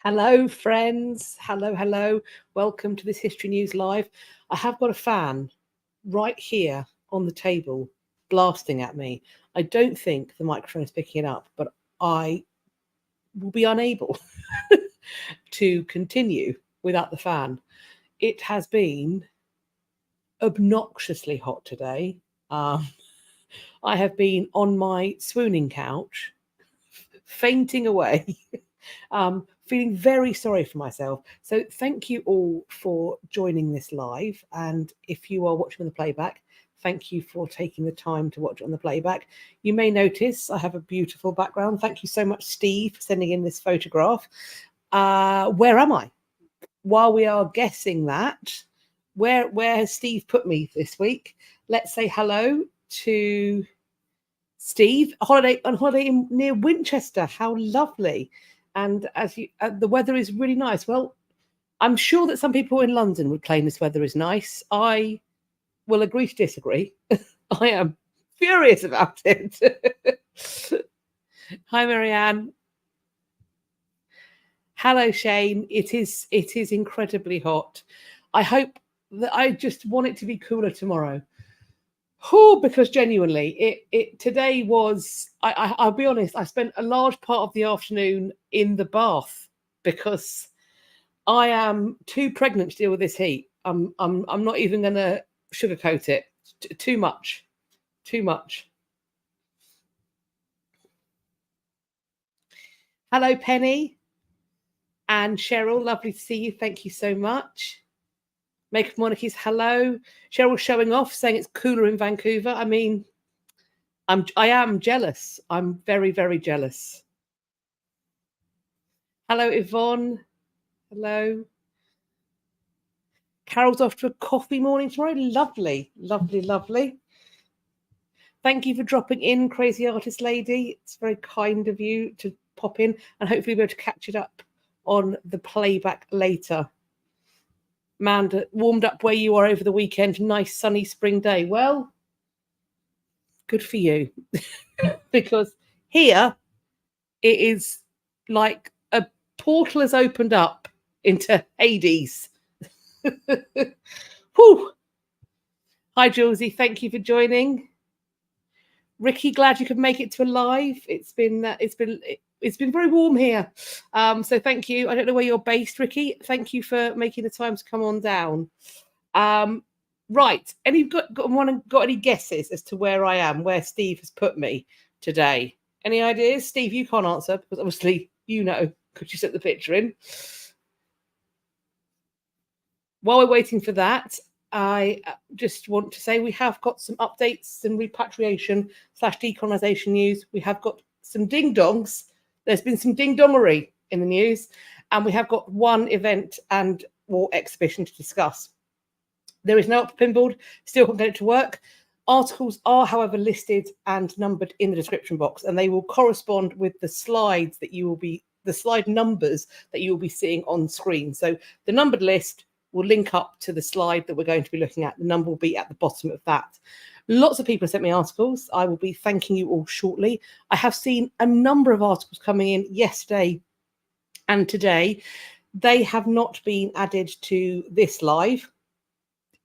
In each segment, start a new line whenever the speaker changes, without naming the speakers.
Hello, friends. Hello. Welcome to this History News Live. I have got a fan right here on the table blasting at me. I don't think the microphone is picking it up, but I will be unable to continue without the fan. It has been obnoxiously hot today. I have been on my swooning couch, fainting away. Feeling very sorry for myself. So thank you all for joining this live. And if you are watching on the playback, thank you for taking the time to watch on the playback. You may notice I have a beautiful background. Thank you so much, Steve, for sending in this photograph. Where am I? While we are guessing that, where has Steve put me this week? Let's say hello to Steve. On holiday near Winchester. How lovely. And as you, the weather is really nice. Well, I'm sure that some people in London would claim this weather is nice. I will agree to disagree. I am furious about it. Hi, Marianne. Hello, Shane. It is incredibly hot. I hope that I just want it to be cooler tomorrow. Oh, because genuinely, it today was. I'll be honest. I spent a large part of the afternoon in the bath because I am too pregnant to deal with this heat. I'm not even going to sugarcoat it. Too much. Hello, Penny and Cheryl. Lovely to see you. Thank you so much. Make of Monarchies, hello. Cheryl showing off, saying it's cooler in Vancouver. I mean, I am jealous. I'm very, very jealous. Hello, Yvonne. Hello. Carol's off to a coffee morning tomorrow. Lovely. Thank you for dropping in, Crazy Artist Lady. It's very kind of you to pop in, and hopefully be able to catch it up on the playback later. Amanda, warmed up where you are over the weekend. Nice sunny spring day. Well, good for you. Because here it is like a portal has opened up into Hades. Whew. Hi, Julesy. Thank you for joining. Ricky, glad you could make it to a live. It's been very warm here. So thank you. I don't know where you're based, Ricky. Thank you for making the time to come on down. Right. Any got any guesses as to where I am, where Steve has put me today? Any ideas? Steve, you can't answer because obviously you know because you sent the picture in. While we're waiting for that, I just want to say we have got some updates, some repatriation / decolonization news. We have got some ding-dongs. There's been some ding-dongery in the news, and we have got one event and or exhibition to discuss. There is no up pin board, still can't get it to work. Articles are, however, listed and numbered in the description box, and they will correspond with the slides that you will be, the slide numbers that you will be seeing on screen. So the numbered list will link up to the slide that we're going to be looking at. The number will be at the bottom of that. Lots of people have sent me articles. I will be thanking you all shortly. I have seen a number of articles coming in yesterday and today. They have not been added to this live.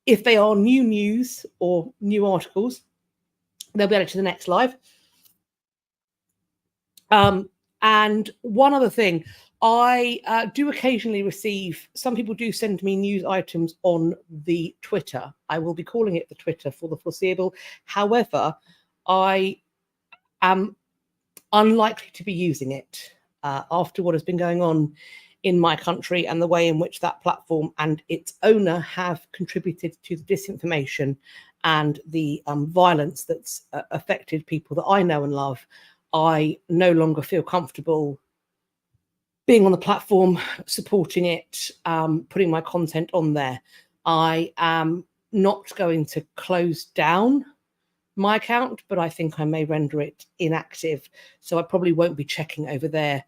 If they are new news or new articles, they'll be added to the next live. And one other thing, I do occasionally receive, some people do send me news items on the Twitter. I will be calling it the Twitter for the foreseeable. However, I am unlikely to be using it after what has been going on in my country and the way in which that platform and its owner have contributed to the disinformation and the violence that's affected people that I know and love. I no longer feel comfortable being on the platform, supporting it, putting my content on there. I am not going to close down my account, but I think I may render it inactive. So I probably won't be checking over there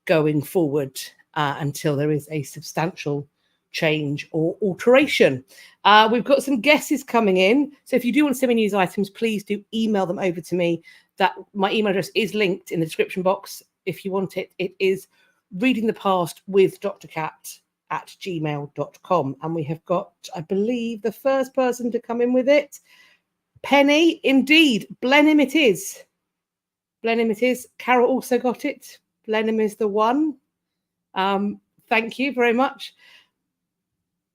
going forward until there is a substantial change or alteration. We've got some guesses coming in. So if you do want to send me news items, please do email them over to me. That my email address is linked in the description box. If you want it, it is Reading the Past with Dr. Cat at gmail.com. And we have got, I believe, the first person to come in with it. Penny, indeed. Blenheim it is. Blenheim it is. Carol also got it. Blenheim is the one. Thank you very much.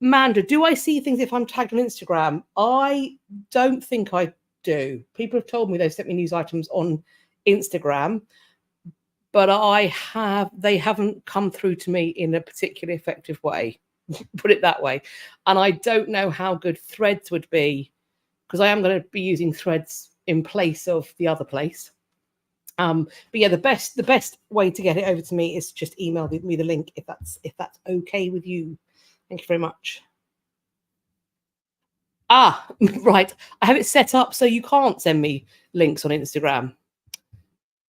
Manda, do I see things if I'm tagged on Instagram? I don't think I do. People have told me they've sent me news items on Instagram, but they haven't come through to me in a particularly effective way, put it that way. And I don't know how good Threads would be, because I am going to be using Threads in place of the other place. But yeah, the best way to get it over to me is to just email me the link if that's okay with you. Thank you very much. Right. I have it set up so you can't send me links on Instagram.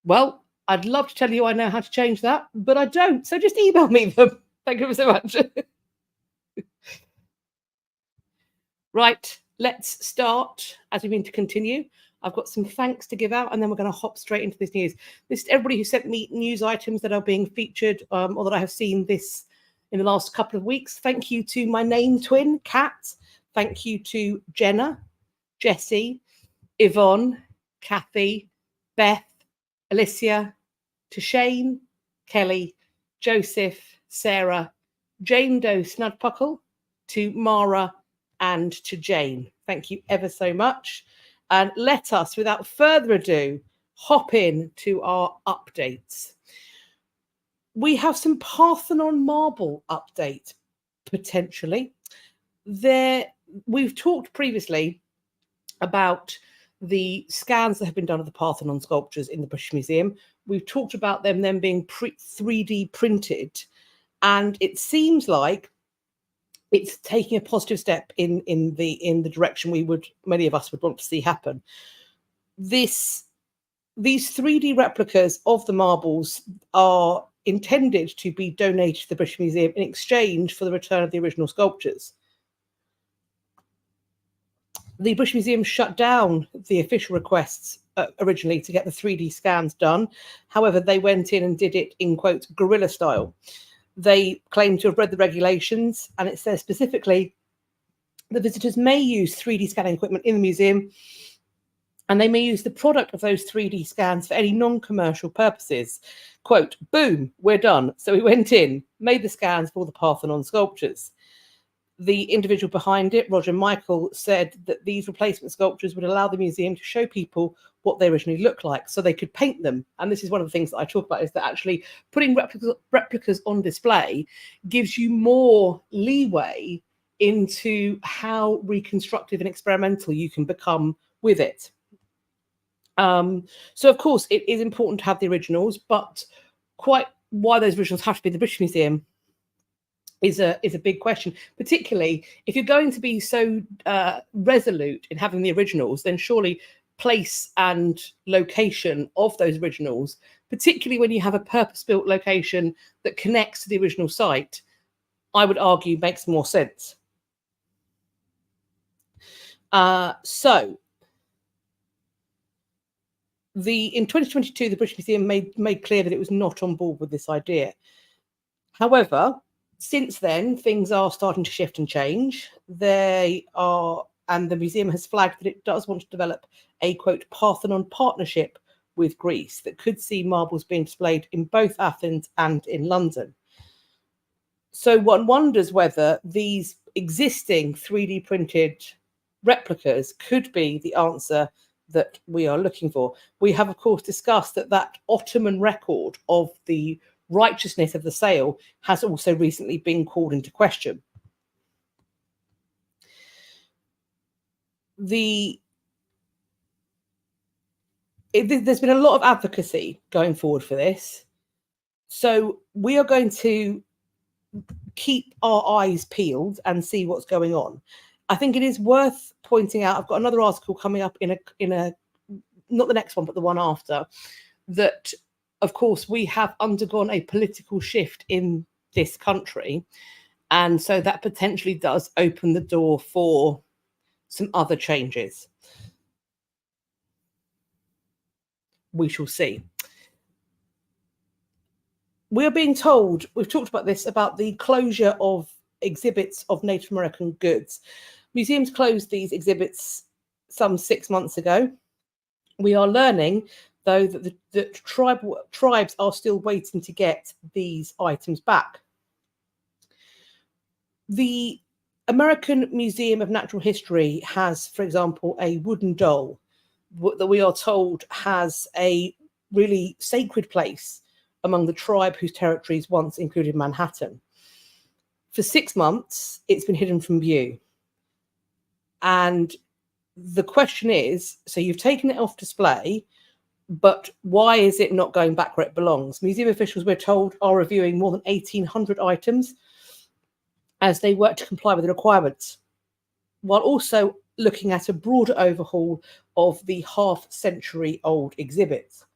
Well, I'd love to tell you I know how to change that, but I don't. So just email me them. Thank you so much. Right. Let's start as we mean to continue. I've got some thanks to give out, and then we're going to hop straight into this news. This is everybody who sent me news items that are being featured or that I have seen this in the last couple of weeks. Thank you to my name twin, Kat. Thank you to Jenna, Jessie, Yvonne, Kathy, Beth, Alicia, to Shane, Kelly, Joseph, Sarah, Jayne Doe Snudpuckle, to Mara, and to Jayne. Thank you ever so much. And let us, without further ado, hop in to our updates. We have some Parthenon marble update, potentially. We've talked previously about the scans that have been done of the Parthenon sculptures in the British Museum. We've talked about them then being 3D printed, and it seems like it's taking a positive step in the direction many of us would want to see happen. These 3D replicas of the marbles are intended to be donated to the British Museum in exchange for the return of the original sculptures. The British Museum shut down the official requests originally to get the 3D scans done. However, they went in and did it in, quote, guerrilla style. They claim to have read the regulations, and it says specifically the visitors may use 3D scanning equipment in the museum, and they may use the product of those 3D scans for any non-commercial purposes. Quote, boom, we're done. So we went in, made the scans for the Parthenon sculptures. The individual behind it, Roger Michael, said that these replacement sculptures would allow the museum to show people what they originally look like so they could paint them. And this is one of the things that I talk about, is that actually putting replicas on display gives you more leeway into how reconstructive and experimental you can become with it. So, of course, it is important to have the originals, but quite why those originals have to be in the British Museum is a big question, particularly if you're going to be so resolute in having the originals, then surely place and location of those originals, particularly when you have a purpose-built location that connects to the original site, I would argue makes more sense. So in 2022, the British Museum made clear that it was not on board with this idea. However, since then, things are starting to shift and change. And the museum has flagged that it does want to develop a, quote, Parthenon partnership with Greece that could see marbles being displayed in both Athens and in London. So one wonders whether these existing 3D printed replicas could be the answer that we are looking for. We have, of course, discussed that Ottoman record of the righteousness of the sale has also recently been called into question. There's been a lot of advocacy going forward for this. So we are going to keep our eyes peeled and see what's going on. I think it is worth pointing out, I've got another article coming up in a not the next one, but the one after, that of course, we have undergone a political shift in this country. And so that potentially does open the door for some other changes. We shall see. we're being told, we've talked about this, about the closure of exhibits of Native American goods. Museums closed these exhibits some 6 months ago. We are learning, though, that the tribes are still waiting to get these items back. The American Museum of Natural History has, for example, a wooden doll that we are told has a really sacred place among the tribe whose territories once included Manhattan. For 6 months, it's been hidden from view. And the question is, so you've taken it off display, but why is it not going back where it belongs? Museum officials, we're told, are reviewing more than 1,800 items as they work to comply with the requirements, while also looking at a broader overhaul of the half-century-old exhibits.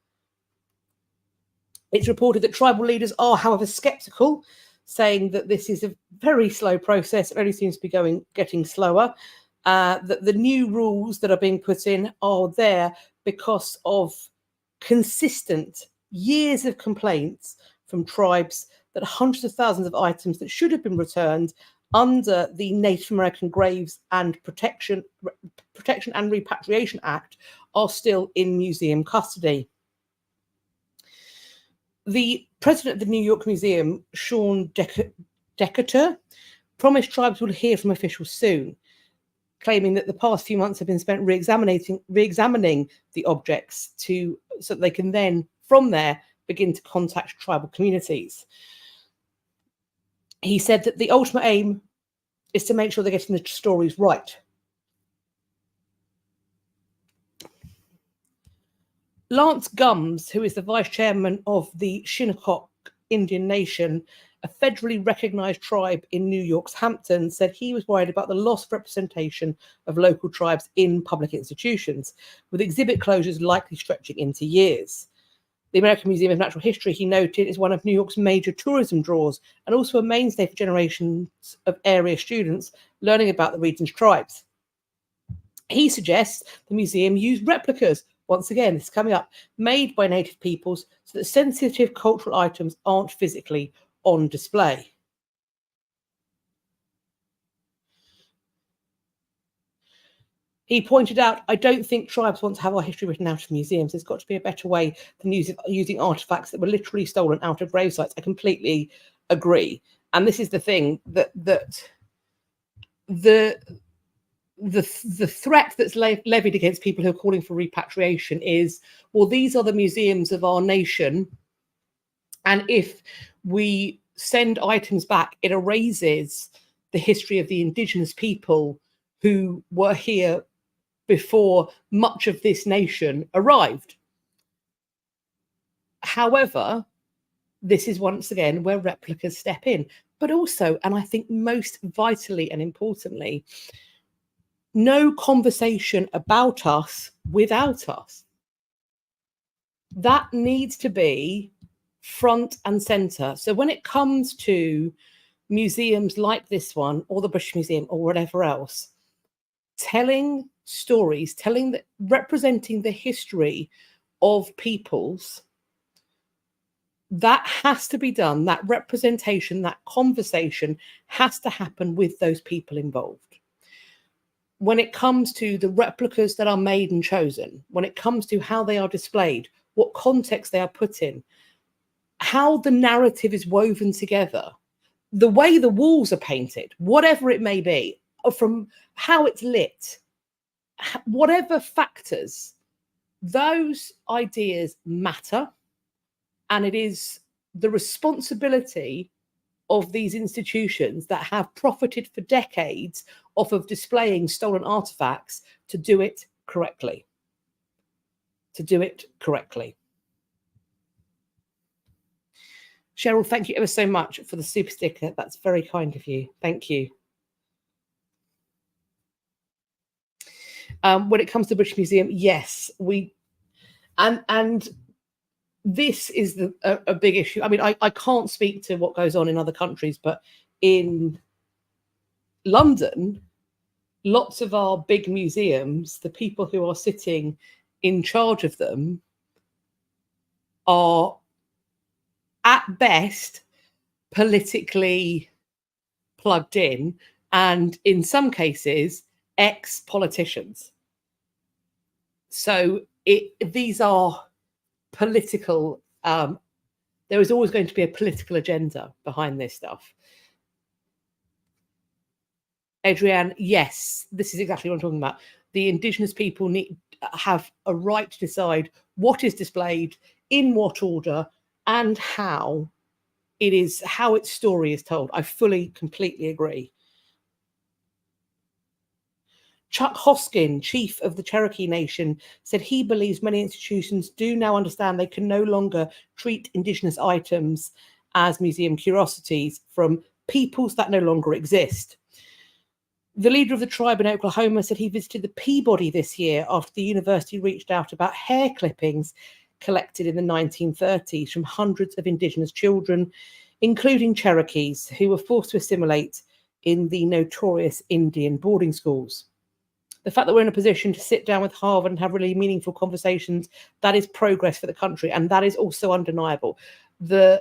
It's reported that tribal leaders are, however, sceptical, saying that this is a very slow process. It only seems to be getting slower. That the new rules that are being put in are there because of consistent years of complaints from tribes that hundreds of thousands of items that should have been returned under the Native American Graves and Protection and Repatriation Act are still in museum custody. The president of the New York Museum, Sean Decatur, promised tribes will hear from officials soon, claiming that the past few months have been spent re-examining the objects so that they can then, from there, begin to contact tribal communities. He said that the ultimate aim is to make sure they're getting the stories right. Lance Gums, who is the vice chairman of the Shinnecock Indian Nation, a federally recognized tribe in New York's Hampton, said he was worried about the loss of representation of local tribes in public institutions, with exhibit closures likely stretching into years. The American Museum of Natural History, he noted, is one of New York's major tourism draws and also a mainstay for generations of area students learning about the region's tribes. He suggests the museum use replicas, once again, this is coming up, made by native peoples so that sensitive cultural items aren't physically on display. He pointed out, I don't think tribes want to have our history written out of museums. There's got to be a better way than using artifacts that were literally stolen out of grave sites. I completely agree. And this is the thing, that the threat that's levied against people who are calling for repatriation is, well, these are the museums of our nation, and if we send items back, it erases the history of the indigenous people who were here before much of this nation arrived. However, this is once again where replicas step in, but also, and I think most vitally and importantly, no conversation about us without us. That needs to be front and center. So when it comes to museums like this one or the British Museum or whatever else, telling stories, representing the history of peoples, that has to be done. That representation, that conversation has to happen with those people involved. When it comes to the replicas that are made and chosen, when it comes to how they are displayed, what context they are put in, how the narrative is woven together, the way the walls are painted, whatever it may be, from how it's lit, whatever factors, those ideas matter. And it is the responsibility of these institutions that have profited for decades off of displaying stolen artifacts to do it correctly. Cheryl, thank you ever so much for the super sticker. That's very kind of you. Thank you. When it comes to the British Museum, yes, and this is a big issue. I mean, I can't speak to what goes on in other countries, but in London, lots of our big museums, the people who are sitting in charge of them are at best, politically plugged in, and in some cases, ex-politicians. So these are political, there is always going to be a political agenda behind this stuff. Adrienne, yes, this is exactly what I'm talking about. The Indigenous people have a right to decide what is displayed, in what order, and how its story is told. I fully, completely agree. Chuck Hoskin, chief of the Cherokee Nation, said he believes many institutions do now understand they can no longer treat Indigenous items as museum curiosities from peoples that no longer exist. The leader of the tribe in Oklahoma said he visited the Peabody this year after the university reached out about hair clippings collected in the 1930s from hundreds of Indigenous children, including Cherokees, who were forced to assimilate in the notorious Indian boarding schools. The fact that we're in a position to sit down with Harvard and have really meaningful conversations, that is progress for the country, and that is also undeniable. While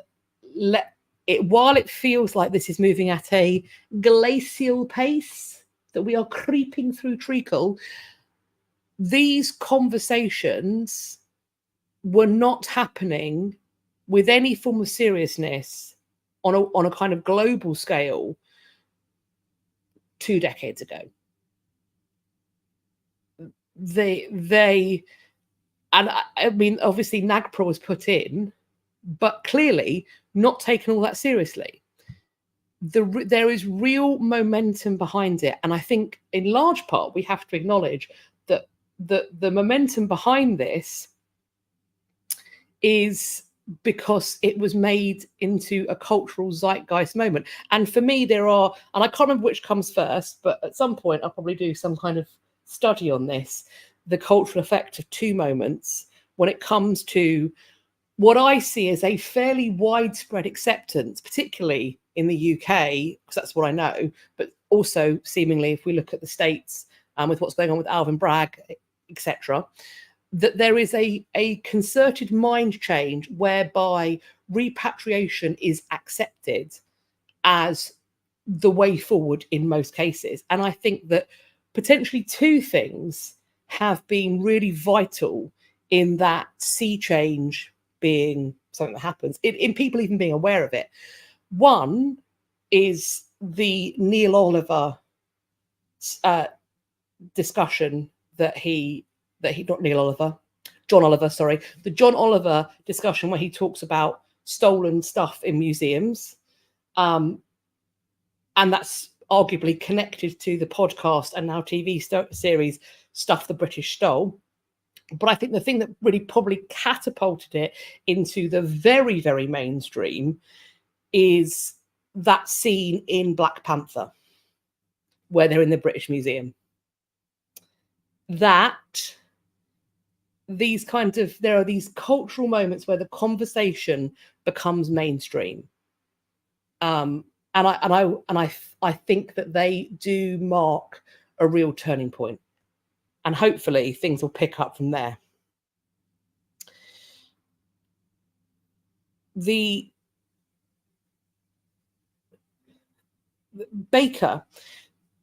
it feels like this is moving at a glacial pace, that we are creeping through treacle, these conversations were not happening with any form of seriousness on a kind of global scale 2 decades ago. I mean, obviously NAGPRA was put in, but clearly not taken all that seriously. There is real momentum behind it, and I think in large part we have to acknowledge that the momentum behind this is because it was made into a cultural zeitgeist moment. And for me, and I can't remember which comes first, but at some point I'll probably do some kind of study on this, the cultural effect of two moments when it comes to what I see as a fairly widespread acceptance, particularly in the UK, because that's what I know, but also seemingly if we look at the States with what's going on with Alvin Bragg, etc., that there is a concerted mind change whereby repatriation is accepted as the way forward in most cases. And I think that potentially two things have been really vital in that sea change being something that happens, in people even being aware of it. One is the discussion the John Oliver discussion where he talks about stolen stuff in museums. And that's arguably connected to the podcast and now TV series Stuff the British Stole. But I think the thing that really probably catapulted it into the very, very mainstream is that scene in Black Panther where they're in the British Museum. There are these cultural moments where the conversation becomes mainstream. And I think that they do mark a real turning point. And hopefully things will pick up from there. The Baker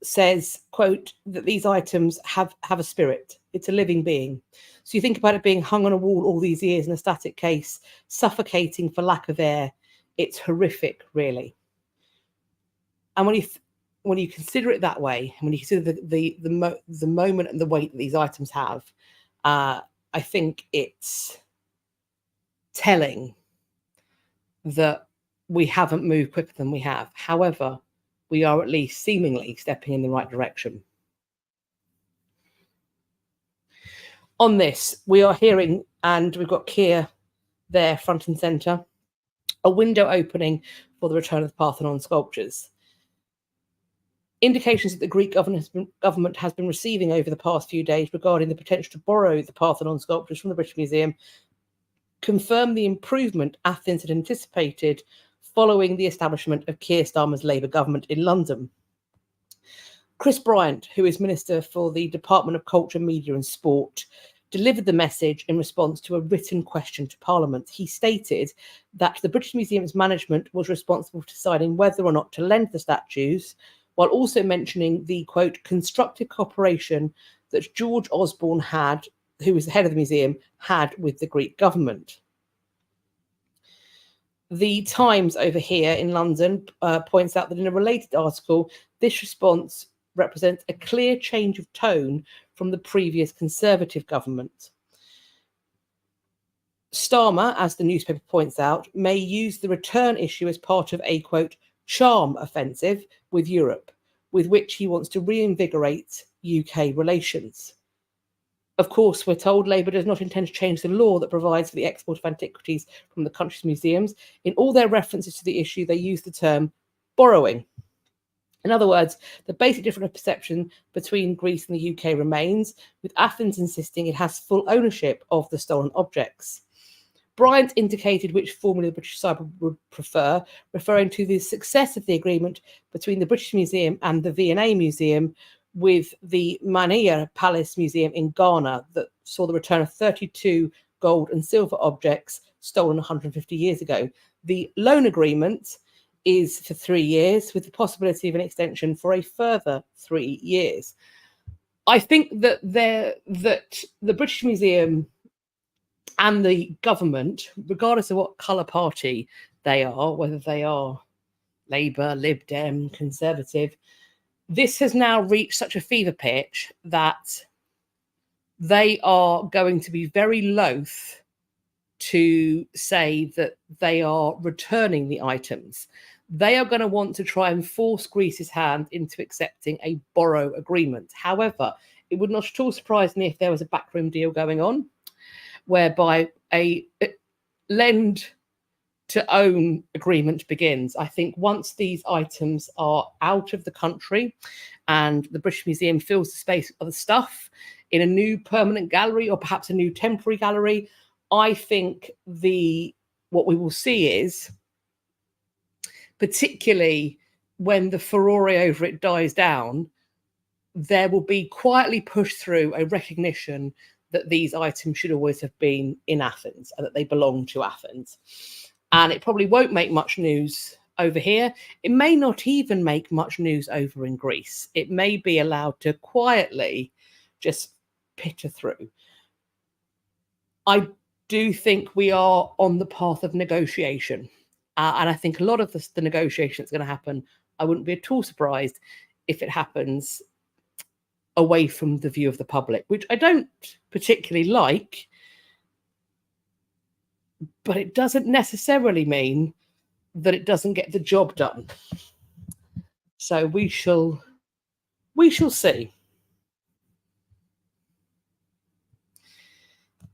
says, quote, that these items have a spirit. It's a living being. So you think about it being hung on a wall all these years in a static case, suffocating for lack of air. It's horrific, really. And when you consider it that way, and when you consider the moment and the weight that these items have, I think it's telling that we haven't moved quicker than we have. However, we are at least seemingly stepping in the right direction. On this, we are hearing, and we've got Keir there front and centre, a window opening for the return of the Parthenon sculptures. Indications that the Greek government has been receiving over the past few days regarding the potential to borrow the Parthenon sculptures from the British Museum confirm the improvement Athens had anticipated following the establishment of Keir Starmer's Labour government in London. Chris Bryant, who is Minister for the Department of Culture, Media and Sport, delivered the message in response to a written question to Parliament. He stated that the British Museum's management was responsible for deciding whether or not to lend the statues, while also mentioning the, quote, constructive cooperation that George Osborne had, who was the head of the museum, had with the Greek government. The Times over here in London points out that in a related article, this response represents a clear change of tone from the previous Conservative government. Starmer, as the newspaper points out, may use the return issue as part of a, quote, charm offensive with Europe, with which he wants to reinvigorate UK relations. Of course, we're told Labour does not intend to change the law that provides for the export of antiquities from the country's museums. In all their references to the issue, they use the term borrowing. In other words, the basic difference of perception between Greece and the UK remains, with Athens insisting it has full ownership of the stolen objects. Bryant indicated which formula the British side would prefer, referring to the success of the agreement between the British Museum and the V&A Museum, with the Mania Palace Museum in Ghana that saw the return of 32 gold and silver objects stolen 150 years ago. The loan agreement is for 3 years, with the possibility of an extension for a further 3 years. I think that the British Museum and the government, regardless of what colour party they are, whether they are Labour, Lib Dem, Conservative, this has now reached such a fever pitch that they are going to be very loath to say that they are returning the items. They are going to want to try and force Greece's hand into accepting a borrow agreement. However, it would not at all surprise me if there was a backroom deal going on, whereby a lend to own agreement begins. I think once these items are out of the country and the British Museum fills the space of the stuff in a new permanent gallery or perhaps a new temporary gallery, I think what we will see is, particularly when the furore over it dies down, there will be quietly pushed through a recognition that these items should always have been in Athens and that they belong to Athens. And it probably won't make much news over here. It may not even make much news over in Greece. It may be allowed to quietly just pitter through. I do think we are on the path of negotiation. And I think a lot of the negotiation that's going to happen, I wouldn't be at all surprised if it happens away from the view of the public, which I don't particularly like, but it doesn't necessarily mean that it doesn't get the job done. So we shall see.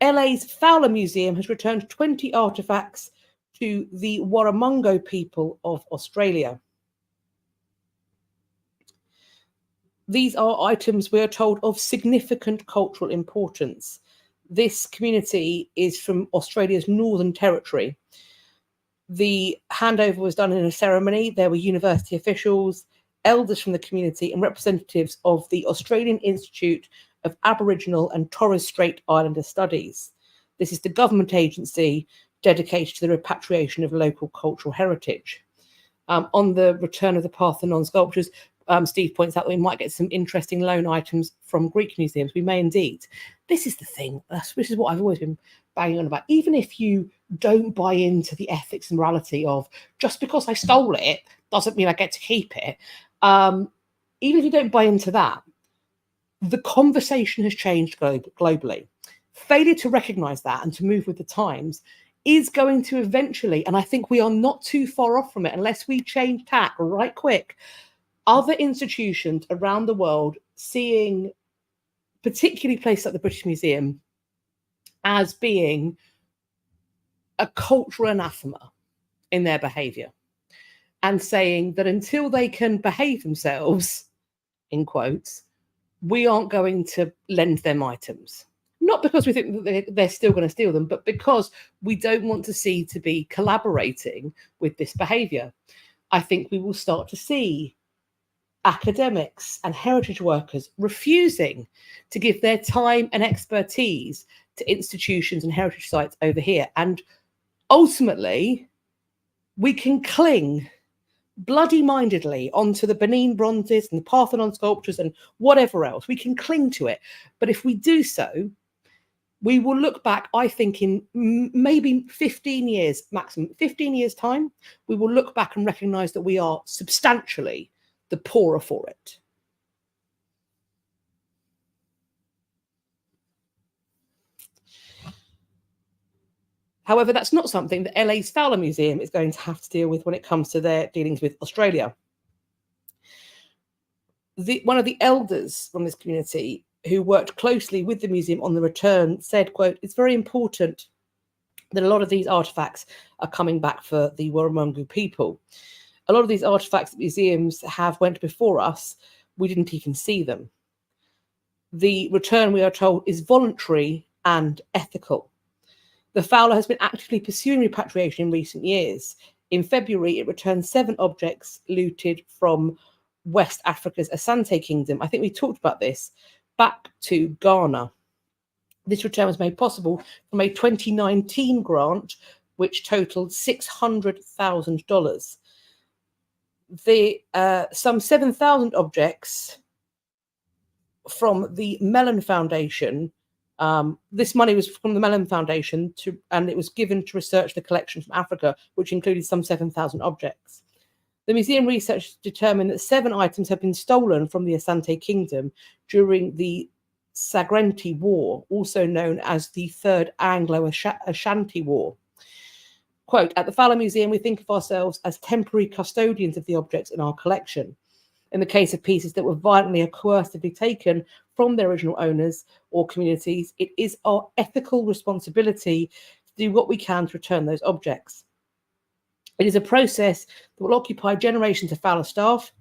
LA's Fowler Museum has returned 20 artifacts to the Warramungo people of Australia. These are items, we are told, of significant cultural importance. This community is from Australia's Northern Territory. The handover was done in a ceremony. There were university officials, elders from the community, and representatives of the Australian Institute of Aboriginal and Torres Strait Islander Studies. This is the government agency dedicated to the repatriation of local cultural heritage. On the return of the Parthenon sculptures, Steve points out that we might get some interesting loan items from Greek museums. We may indeed. This is the thing. This is what I've always been banging on about. Even if you don't buy into the ethics and morality of just because I stole it doesn't mean I get to keep it. Even if you don't buy into that, the conversation has changed globally. Failure to recognize that and to move with the times is going to eventually, and I think we are not too far off from it unless we change tack right quick, other institutions around the world seeing particularly places like the British Museum as being a cultural anathema in their behaviour, and saying that until they can behave themselves, in quotes, we aren't going to lend them items. Not because we think that they're still going to steal them, but because we don't want to see to be collaborating with this behaviour. I think we will start to see academics and heritage workers refusing to give their time and expertise to institutions and heritage sites over here. And ultimately, we can cling bloody-mindedly onto the Benin bronzes and the Parthenon sculptures and whatever else. We can cling to it. But if we do so, we will look back, I think, in maybe 15 years, maximum 15 years' time, we will look back and recognise that we are substantially the poorer for it. However, that's not something that LA's Fowler Museum is going to have to deal with when it comes to their dealings with Australia. One of the elders from this community who worked closely with the museum on the return said, quote, "It's very important that a lot of these artifacts are coming back for the Warramungu people. A lot of these artifacts that museums have went before us, we didn't even see them. The return, we are told, is voluntary and ethical. The Fowler has been actively pursuing repatriation in recent years. In February, it returned 7 objects looted from West Africa's Asante Kingdom. I think we talked about this, back to Ghana. This return was made possible from a 2019 grant, which totaled $600,000. Some 7,000 objects from the Mellon Foundation. This money was from the Mellon Foundation, and it was given to research the collection from Africa, which included some 7,000 objects. The museum research determined that 7 items had been stolen from the Asante Kingdom during the Sagrenti War, also known as the Third Anglo-Ashanti War. Quote, "At the Fowler Museum, we think of ourselves as temporary custodians of the objects in our collection. In the case of pieces that were violently or coercively taken from their original owners or communities, it is our ethical responsibility to do what we can to return those objects. It is a process that will occupy generations of Fowler staff,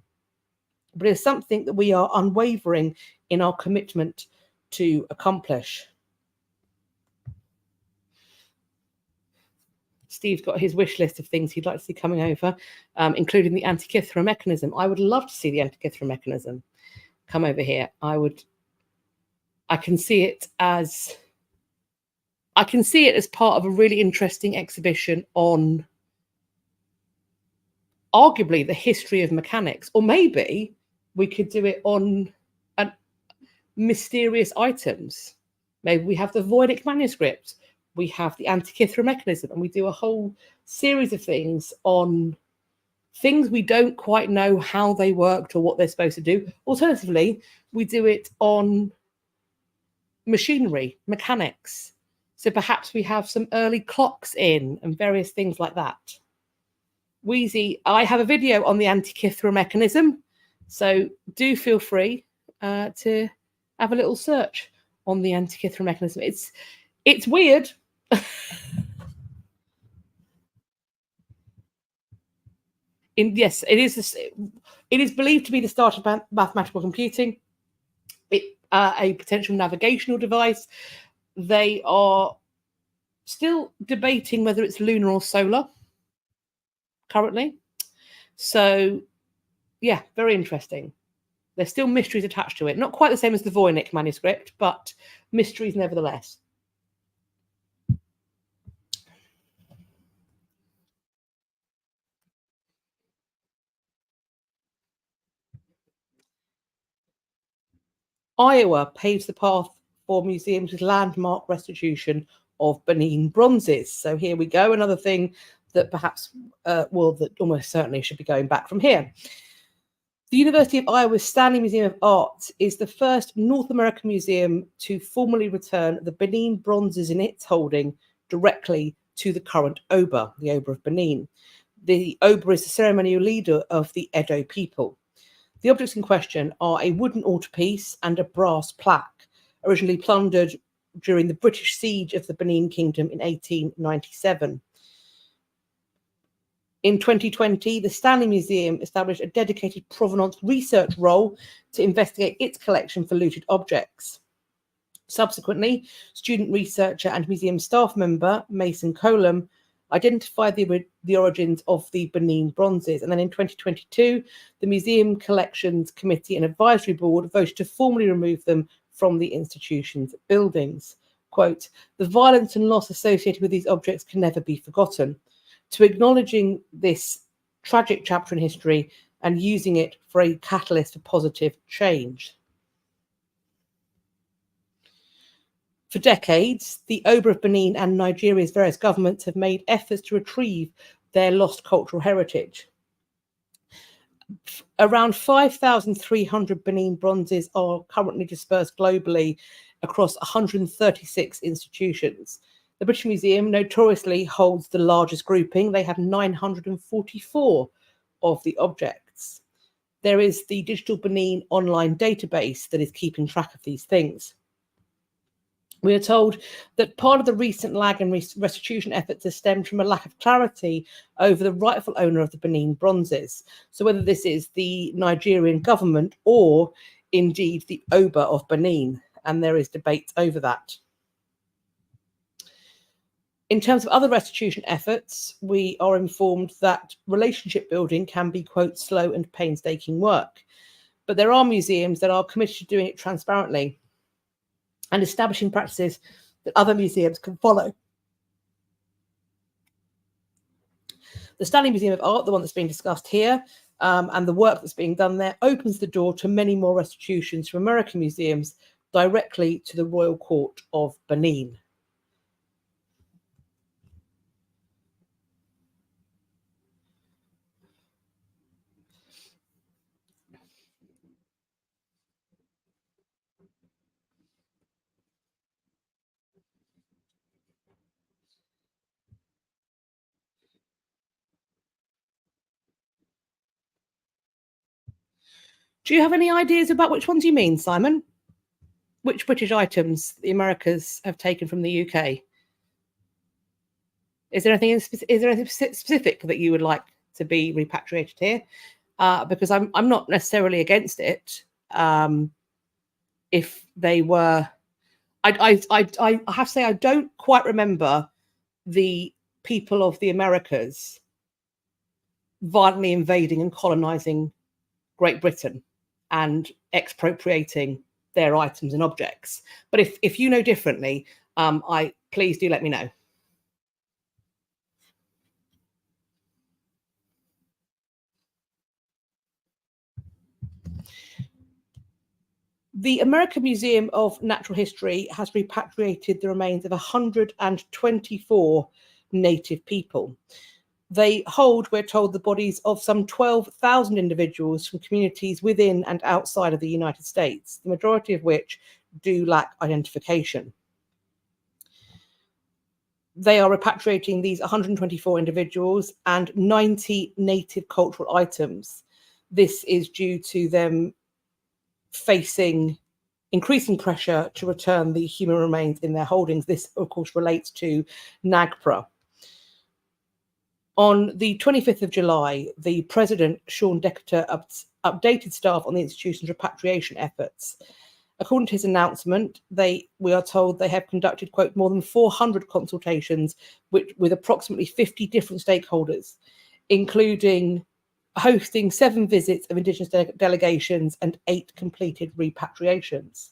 but it is something that we are unwavering in our commitment to accomplish." Steve's got his wish list of things he'd like to see coming over, including the Antikythera mechanism. I would love to see the Antikythera mechanism come over here. I can see it as part of a really interesting exhibition on arguably the history of mechanics, or maybe we could do it on mysterious items. Maybe we have the Voynich manuscript, we have the Antikythera mechanism, and we do a whole series of things on things we don't quite know how they worked or what they're supposed to do. Alternatively, we do it on machinery, mechanics. So perhaps we have some early clocks in and various things like that. Wheezy, I have a video on the Antikythera mechanism, so do feel free to have a little search on the Antikythera mechanism. It's weird. Yes, it is. It is believed to be the start of mathematical computing. A potential navigational device. They are still debating whether it's lunar or solar currently. So, yeah, very interesting. There's still mysteries attached to it. Not quite the same as the Voynich manuscript, but mysteries nevertheless. Iowa paves the path for museums with landmark restitution of Benin bronzes. So here we go, another thing that perhaps, that almost certainly should be going back from here. The University of Iowa's Stanley Museum of Art is the first North American museum to formally return the Benin bronzes in its holding directly to the current Oba, the Oba of Benin. The Oba is the ceremonial leader of the Edo people. The objects in question are a wooden altarpiece and a brass plaque, originally plundered during the British siege of the Benin Kingdom in 1897. In 2020, the Stanley Museum established a dedicated provenance research role to investigate its collection for looted objects. Subsequently, student researcher and museum staff member Mason Colum identified the origins of the Benin bronzes. And then in 2022, the Museum Collections Committee and Advisory Board voted to formally remove them from the institution's buildings. Quote, the violence and loss associated with these objects can never be forgotten. To acknowledging this tragic chapter in history and using it for a catalyst for positive change. For decades, the Oba of Benin and Nigeria's various governments have made efforts to retrieve their lost cultural heritage. Around 5,300 Benin bronzes are currently dispersed globally across 136 institutions. The British Museum notoriously holds the largest grouping. They have 944 of the objects. There is the Digital Benin online database that is keeping track of these things. We are told that part of the recent lag in restitution efforts has stemmed from a lack of clarity over the rightful owner of the Benin bronzes. So whether this is the Nigerian government or indeed the Oba of Benin, and there is debate over that. In terms of other restitution efforts, we are informed that relationship building can be, quote, slow and painstaking work. But there are museums that are committed to doing it transparently and establishing practices that other museums can follow. The Stanley Museum of Art, the one that's being discussed here, and the work that's being done there opens the door to many more restitutions from American museums directly to the Royal Court of Benin. Do you have any ideas about which ones you mean, Simon? Which British items the Americas have taken from the UK? Is there anything specific that you would like to be repatriated here? Because I'm not necessarily against it. If they were, I have to say I don't quite remember the people of the Americas violently invading and colonizing Great Britain and expropriating their items and objects. But if you know differently, please do let me know. The American Museum of Natural History has repatriated the remains of 124 native people. They hold, we're told, the bodies of some 12,000 individuals from communities within and outside of the United States, the majority of which do lack identification. They are repatriating these 124 individuals and 90 native cultural items. This is due to them facing increasing pressure to return the human remains in their holdings. This, of course, relates to NAGPRA. On the 25th of July, the President, Sean Decatur, updated staff on the institution's repatriation efforts. According to his announcement, we are told they have conducted, quote, more than 400 consultations with approximately 50 different stakeholders, including hosting 7 visits of Indigenous delegations and 8 completed repatriations.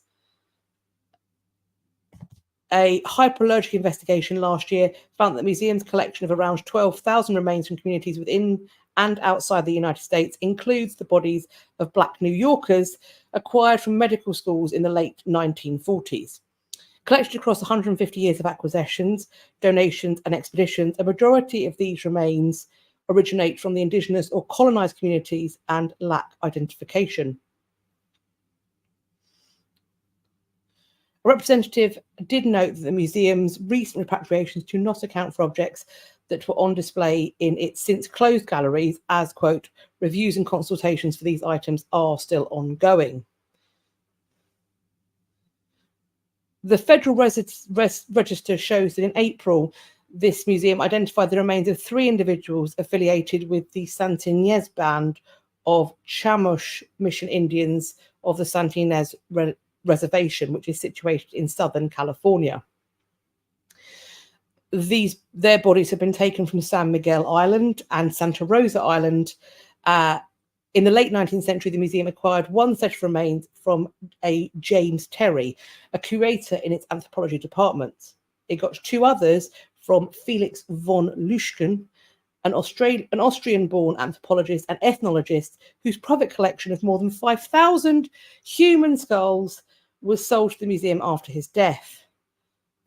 A hyperallergic investigation last year found that the museum's collection of around 12,000 remains from communities within and outside the United States includes the bodies of Black New Yorkers acquired from medical schools in the late 1940s. Collected across 150 years of acquisitions, donations, and expeditions, a majority of these remains originate from the indigenous or colonized communities and lack identification. A representative did note that the museum's recent repatriations do not account for objects that were on display in its since closed galleries, as, quote, reviews and consultations for these items are still ongoing. The Federal Register shows that in April, this museum identified the remains of 3 individuals affiliated with the Santa Ynez Band of Chamush Mission Indians of the Santa Ynez Reservation, which is situated in Southern California. their bodies have been taken from San Miguel Island and Santa Rosa Island. In the late 19th century, the museum acquired one set of remains from a James Terry, a curator in its anthropology department. It got two others from Felix von Luschken, an Austrian-born anthropologist and ethnologist whose private collection of more than 5,000 human skulls was sold to the museum after his death.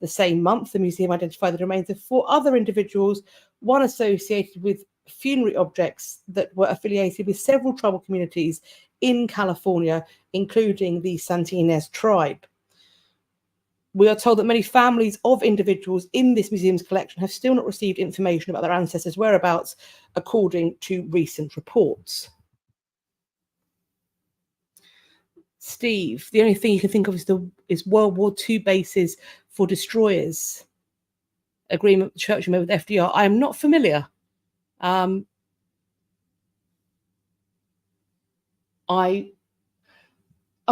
The same month, the museum identified the remains of four other individuals, one associated with funerary objects that were affiliated with several tribal communities in California, including the Santa Ynez tribe. We are told that many families of individuals in this museum's collection have still not received information about their ancestors' whereabouts, according to recent reports. Steve, the only thing you can think of is World War II bases for destroyers. Agreement the church made with FDR. I am not familiar. And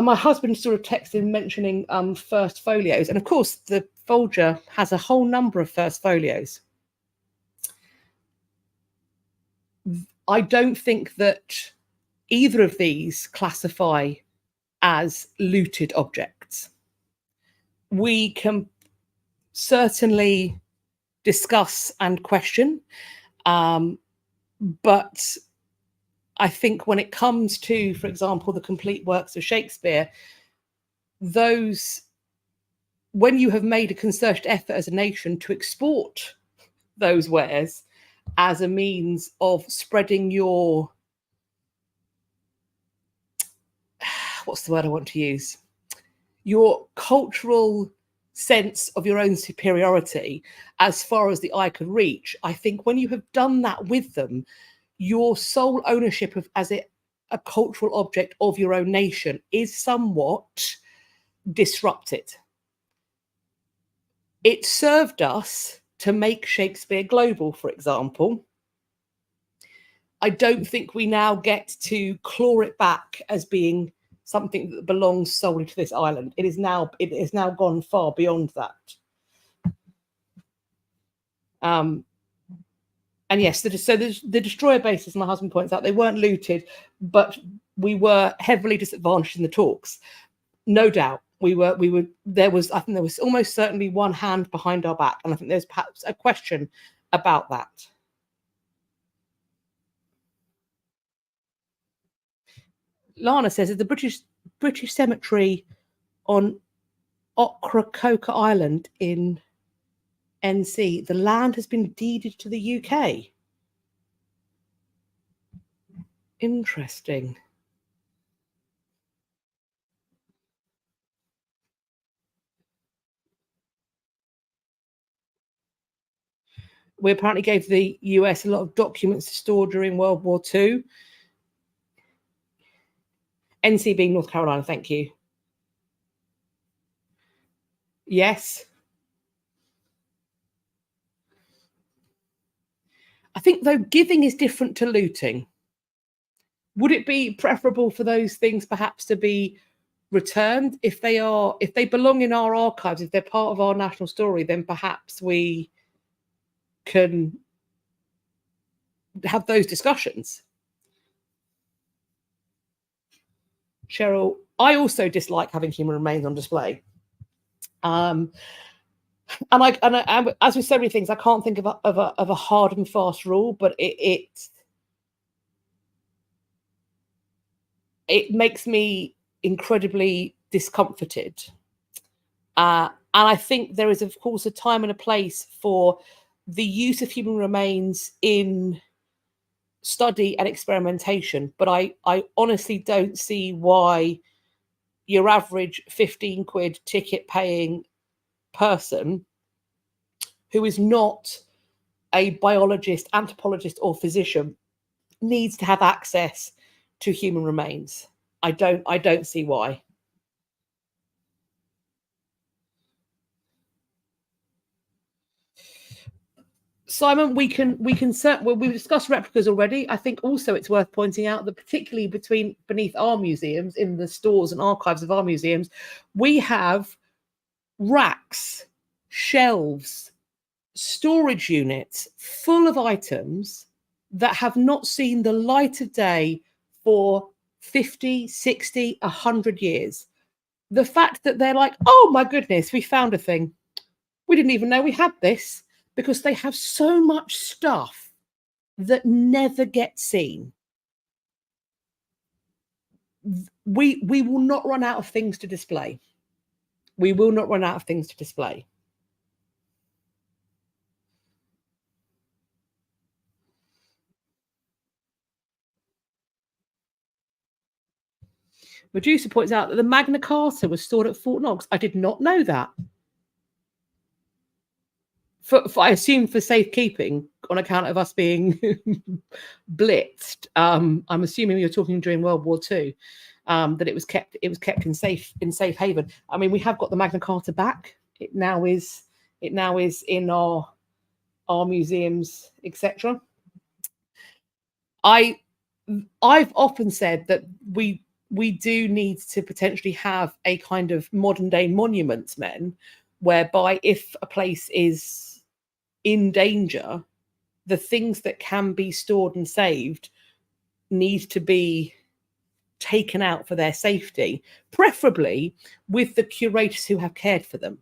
my husband sort of texted mentioning first folios, and of course the Folger has a whole number of first folios. I don't think that either of these classify as looted objects. We can certainly discuss and question, but I think when it comes to, for example, the complete works of Shakespeare, those, when you have made a concerted effort as a nation to export those wares as a means of spreading your, what's the word I want to use? Your cultural sense of your own superiority as far as the eye could reach, I think when you have done that with them, your sole ownership of as a cultural object of your own nation is somewhat disrupted. It served us to make Shakespeare global, for example. I don't think we now get to claw it back as being something that belongs solely to this island. It is now gone far beyond that. And yes, the destroyer bases, my husband points out, they weren't looted, but we were heavily disadvantaged in the talks. No doubt. I think there was almost certainly one hand behind our back. And I think there's perhaps a question about that. Lana says that the British cemetery on Ocracoke Island in NC, the land has been deeded to the UK. Interesting. We apparently gave the US a lot of documents to store during World War II. NC being North Carolina, thank you. Yes. I think, though, giving is different to looting. Would it be preferable for those things perhaps to be returned? If they belong in our archives, if they're part of our national story, then perhaps we can have those discussions. Cheryl, I also dislike having human remains on display. And as with so many things, I can't think of a hard and fast rule, but it makes me incredibly discomforted. And I think there is, of course, a time and a place for the use of human remains in study and experimentation. But I honestly don't see why your average 15 quid ticket paying person who is not a biologist, anthropologist, or physician needs to have access to human remains. I don't see why. Simon, we've discussed replicas already. I think also it's worth pointing out that particularly beneath our museums, in the stores and archives of our museums, we have racks, shelves, storage units full of items that have not seen the light of day for 50, 60, 100 years. The fact that they're like, oh my goodness, we found a thing. We didn't even know we had this, because they have so much stuff that never gets seen. We will not run out of things to display. We will not run out of things to display. Medusa points out that the Magna Carta was stored at Fort Knox. I did not know that. I assume for safekeeping, on account of us being blitzed. I'm assuming you're talking during World War II, that it was kept in safe haven. I mean, we have got the Magna Carta back. It now is in our museums, etc. I've often said that we do need to potentially have a kind of modern day monuments men, whereby if a place is in danger, the things that can be stored and saved need to be taken out for their safety, preferably with the curators who have cared for them.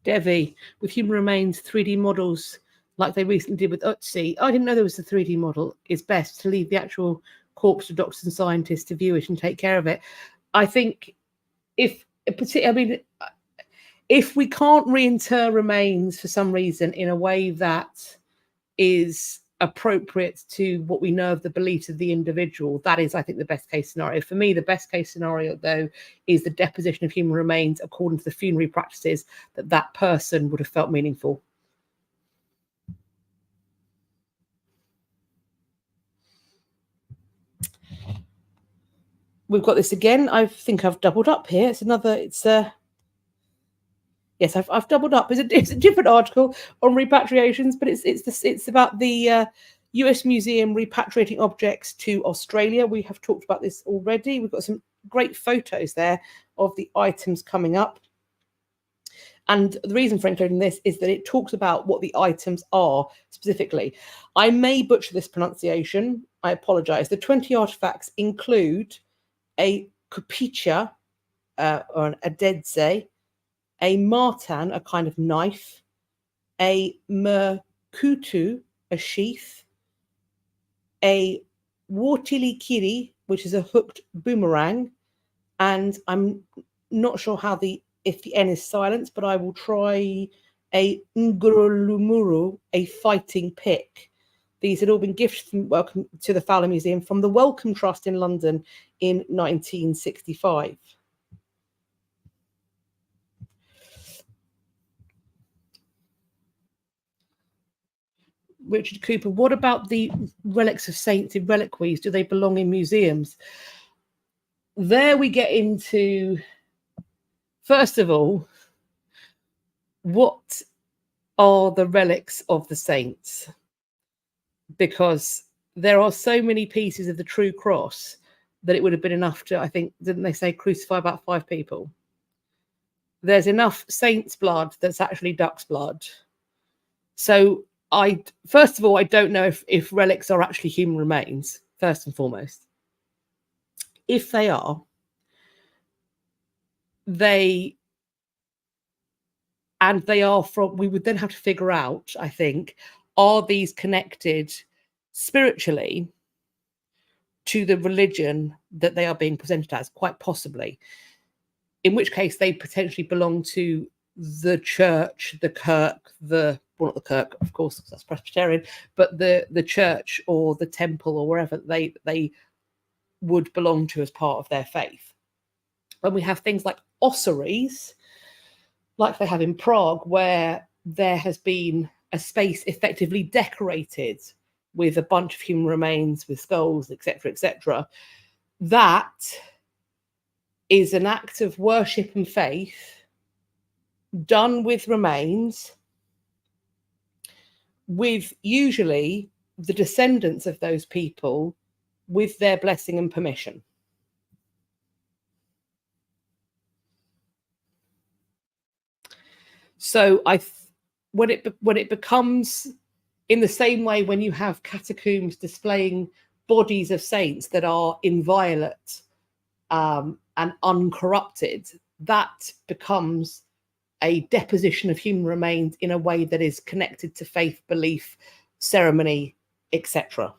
Devi, with human remains, 3D models like they recently did with Utsi. I didn't know there was a 3D model. It's best to leave the actual corpse to doctors and scientists to view it and take care of it. I think if we can't reinter remains for some reason in a way that is appropriate to what we know of the beliefs of the individual, that is, I think, the best case scenario. For me, the best case scenario, though, is the deposition of human remains according to the funerary practices that person would have felt meaningful. We've got this again. I think I've doubled up here. Yes, I've doubled up. It's a different article on repatriations, but it's about the US Museum repatriating objects to Australia. We have talked about this already. We've got some great photos there of the items coming up. And the reason for including this is that it talks about what the items are specifically. I may butcher this pronunciation. I apologize. The 20 artifacts include a kupicha, or an adedze, a martan, a kind of knife, a merkutu, a sheath, a wartilikiri, which is a hooked boomerang, and I'm not sure if the N is silenced, but I will try a ngurulumuru, a fighting pick. These had all been gifted from Welcome to the Fowler Museum from the Wellcome Trust in London in 1965. Richard Cooper, what about the relics of saints in reliquaries? Do they belong in museums? There we get into, first of all, what are the relics of the saints? Because there are so many pieces of the true cross that it would have been enough to, I think, didn't they say crucify about 5 people? There's enough saints' blood that's actually duck's blood. So first of all, I don't know if relics are actually human remains, first and foremost. If they are, we would then have to figure out, I think, are these connected spiritually to the religion that they are being presented as? Quite possibly. In which case they potentially belong to the church, the kirk, not the kirk, of course, because that's Presbyterian, but the church or the temple or wherever they would belong to as part of their faith. When we have things like ossuaries, like they have in Prague, where there has been a space effectively decorated with a bunch of human remains, with skulls, etc., that is an act of worship and faith done with remains with usually the descendants of those people with their blessing and permission. So when it becomes in the same way when you have catacombs displaying bodies of saints that are inviolate and uncorrupted, that becomes a deposition of human remains in a way that is connected to faith, belief, ceremony, etc.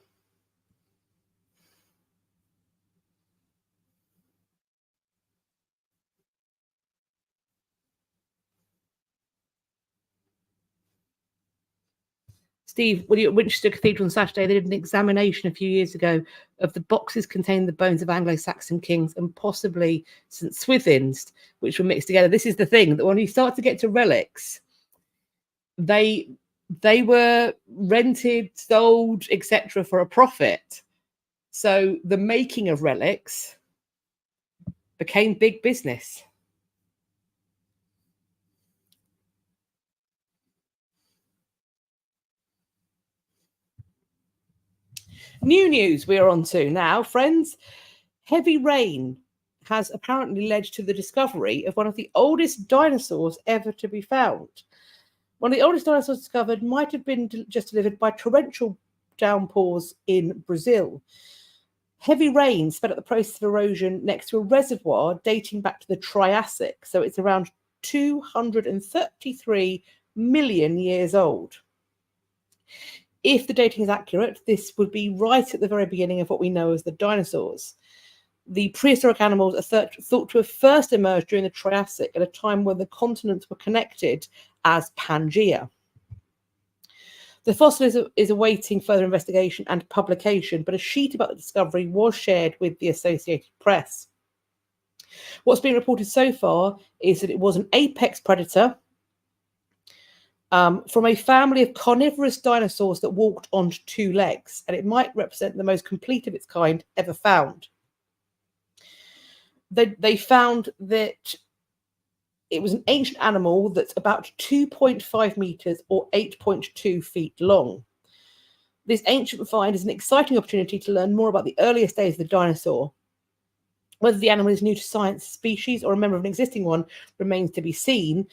Steve, when you at Winchester Cathedral on Saturday, they did an examination a few years ago of the boxes containing the bones of Anglo-Saxon kings and possibly St. Swithin's, which were mixed together. This is the thing, that when you start to get to relics, they were rented, sold, etc. for a profit. So the making of relics became big business. New news we're on to now, friends. Heavy rain has apparently led to the discovery of one of the oldest dinosaurs ever to be found. One of the oldest dinosaurs discovered might have been just delivered by torrential downpours in Brazil. Heavy rain sped up the process of erosion next to a reservoir dating back to the Triassic, so it's around 233 million years old. If the dating is accurate, this would be right at the very beginning of what we know as the dinosaurs. The prehistoric animals are thought to have first emerged during the Triassic at a time when the continents were connected as Pangaea. The fossil is awaiting further investigation and publication, but a sheet about the discovery was shared with the Associated Press. What's been reported so far is that it was an apex predator from a family of carnivorous dinosaurs that walked on two legs, and it might represent the most complete of its kind ever found. They found that it was an ancient animal that's about 2.5 meters or 8.2 feet long. This ancient find is an exciting opportunity to learn more about the earliest days of the dinosaur. Whether the animal is new to science species or a member of an existing one remains to be seen,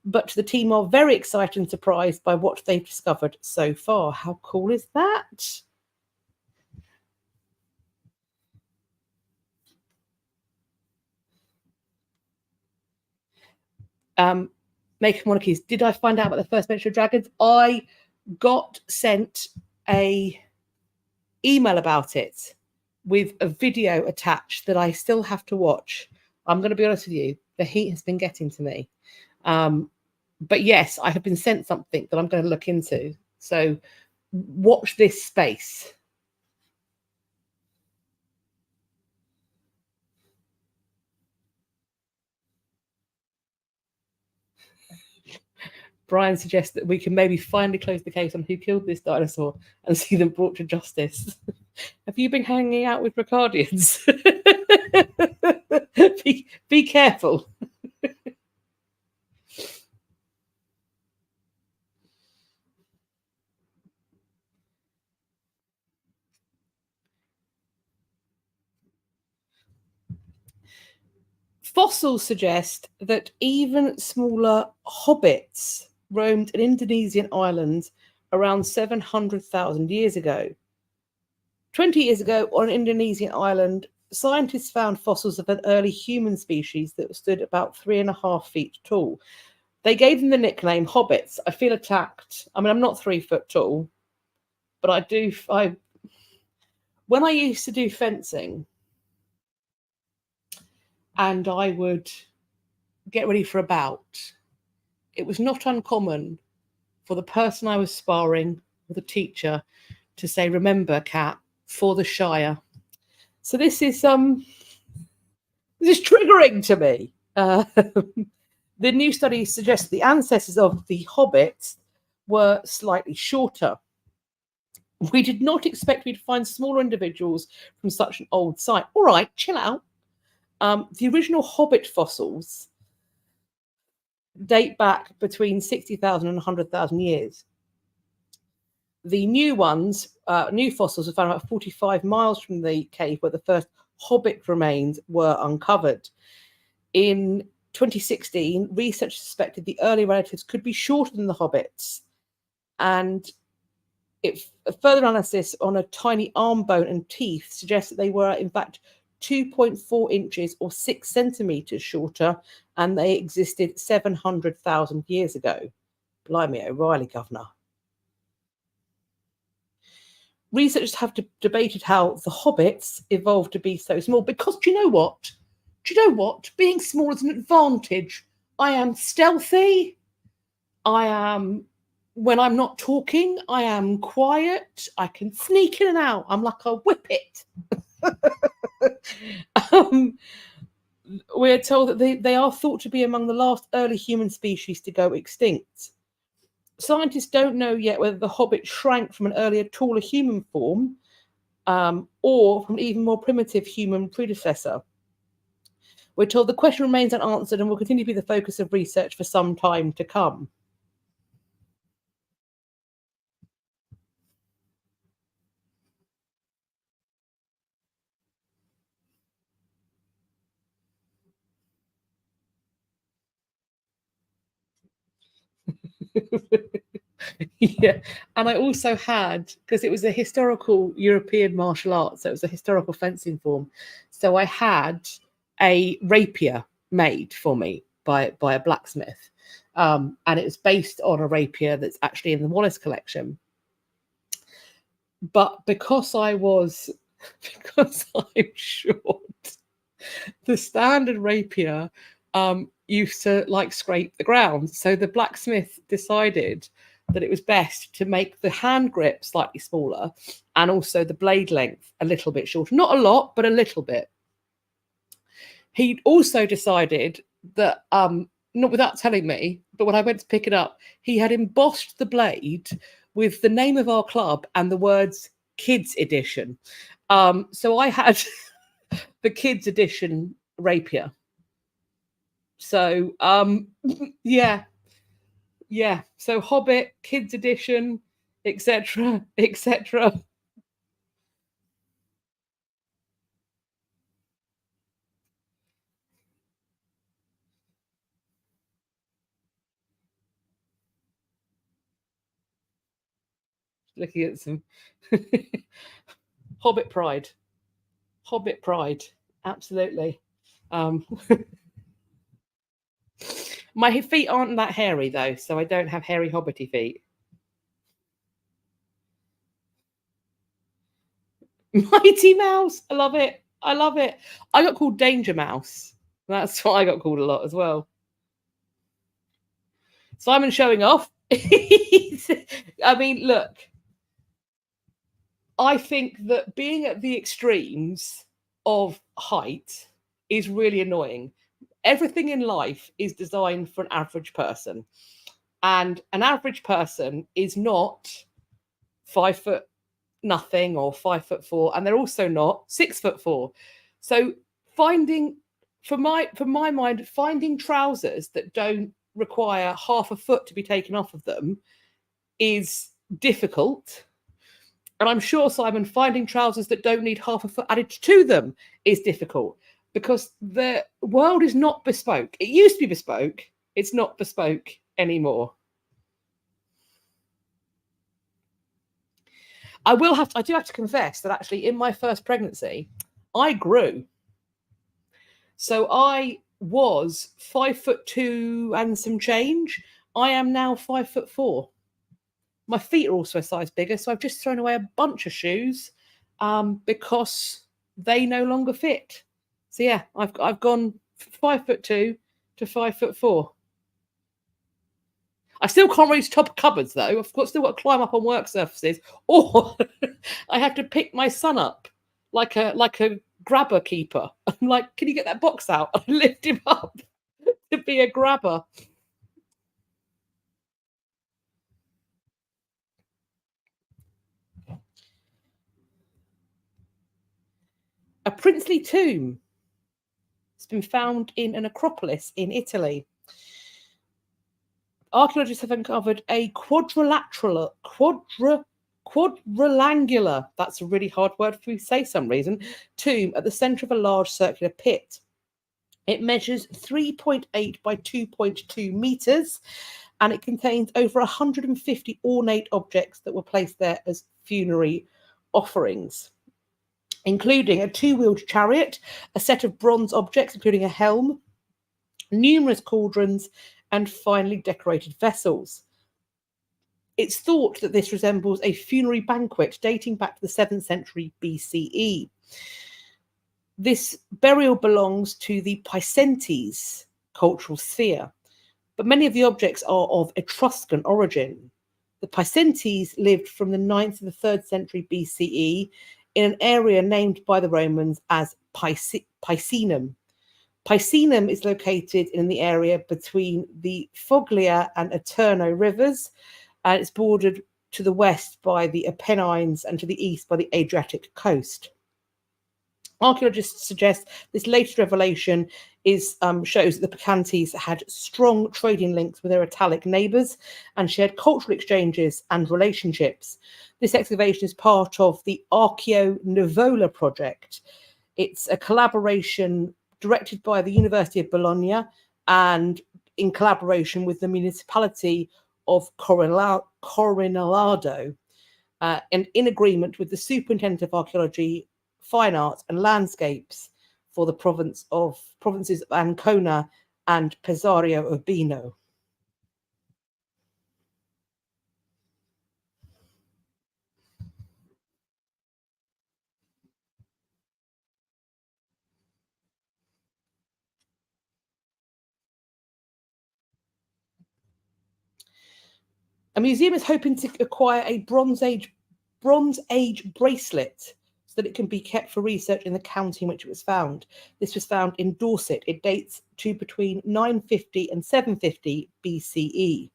but the team are very excited and surprised by what they've discovered so far. How cool is that? Make monarchies. Did I find out about the first mention of dragons? I got sent a email about it with a video attached that I still have to watch. I'm going to be honest with you, the heat has been getting to me. But yes, I have been sent something that I'm going to look into. So watch this space. Brian suggests that we can maybe finally close the case on who killed this dinosaur and see them brought to justice. Have you been hanging out with Ricardians? be careful. Fossils suggest that even smaller hobbits roamed an Indonesian island around 700,000 years ago. 20 years ago, on an Indonesian island, scientists found fossils of an early human species that stood about 3.5 feet tall. They gave them the nickname hobbits. I feel attacked. I mean, I'm not 3 foot tall, but when I used to do fencing and I would get ready for a bout, it was not uncommon for the person I was sparring or the teacher to say, "Remember, Cat, for the Shire." So this is triggering to me. The new study suggests the ancestors of the hobbits were slightly shorter. We did not expect we'd find smaller individuals from such an old site. All right, chill out. The original hobbit fossils date back between 60,000 and 100,000 years. The new ones, new fossils were found about 45 miles from the cave where the first Hobbit remains were uncovered. In 2016, researchers suspected the early relatives could be shorter than the Hobbits. And a further analysis on a tiny arm bone and teeth suggests that they were, in fact, 2.4 inches or 6 centimeters shorter, and they existed 700,000 years ago. Blimey, O'Reilly, governor. Researchers have debated how the Hobbits evolved to be so small because, do you know what? Being small is an advantage. I am stealthy. When I'm not talking, I am quiet. I can sneak in and out. I'm like a whippet. We're told that they are thought to be among the last early human species to go extinct. Scientists don't know yet whether the Hobbit shrank from an earlier, taller human form or from an even more primitive human predecessor. We're told the question remains unanswered and will continue to be the focus of research for some time to come. Yeah, and I also had, because it was a historical European martial art, so it was a historical fencing form, so I had a rapier made for me by a blacksmith, and it was based on a rapier that's actually in the Wallace collection. But because I'm short, the standard rapier used to like scrape the ground. So the blacksmith decided that it was best to make the hand grip slightly smaller and also the blade length a little bit shorter. Not a lot, but a little bit. He also decided that, not without telling me, but when I went to pick it up, he had embossed the blade with the name of our club and the words Kids Edition. So I had the Kids Edition rapier. So yeah. So Hobbit, Kids Edition, etc., etc. Looking at some Hobbit pride. Absolutely. My feet aren't that hairy though, so I don't have hairy hobbity feet. Mighty Mouse, I love it. I got called Danger Mouse. That's what I got called a lot as well. Simon showing off. I mean, look, I think that being at the extremes of height is really annoying. Everything in life is designed for an average person. And an average person is not 5 foot nothing or 5'4", and they're also not 6'4". So for my mind, finding trousers that don't require half a foot to be taken off of them is difficult. And I'm sure, Simon, finding trousers that don't need half a foot added to them is difficult because the world is not bespoke. It used to be bespoke. It's not bespoke anymore. I do have to confess that actually in my first pregnancy, I grew. So I was 5'2" and some change. I am now 5'4". My feet are also a size bigger, so I've just thrown away a bunch of shoes because they no longer fit. So yeah, I've gone 5'2" to 5'4". I still can't reach top of cupboards though. I've still got to climb up on work surfaces, or I have to pick my son up like a grabber keeper. I'm like, can you get that box out? I lift him up to be a grabber. A princely tomb has been found in an acropolis in Italy. Archaeologists have uncovered a quadrilateral quadrilangular, that's a really hard word for me to say some reason, tomb at the centre of a large circular pit. It measures 3.8 by 2.2 metres, and it contains over 150 ornate objects that were placed there as funerary offerings, including a two-wheeled chariot, a set of bronze objects, including a helm, numerous cauldrons, and finely decorated vessels. It's thought that this resembles a funerary banquet dating back to the 7th century BCE. This burial belongs to the Picentes cultural sphere, but many of the objects are of Etruscan origin. The Picentes lived from the 9th to the 3rd century BCE in an area named by the Romans as Picenum. Picenum is located in the area between the Foglia and Aterno rivers, and it's bordered to the west by the Apennines and to the east by the Adriatic coast. Archaeologists suggest this latest revelation shows that the Picentes had strong trading links with their Italic neighbours and shared cultural exchanges and relationships. This excavation is part of the Archeo Nivola project. It's a collaboration directed by the University of Bologna and in collaboration with the municipality of Corinaldo, and in agreement with the Superintendent of Archaeology, Fine Arts and Landscapes for the provinces of Ancona and Pesaro Urbino. A museum is hoping to acquire a Bronze Age bracelet so that it can be kept for research in the county in which it was found. This was found in Dorset. It dates to between 950 and 750 BCE.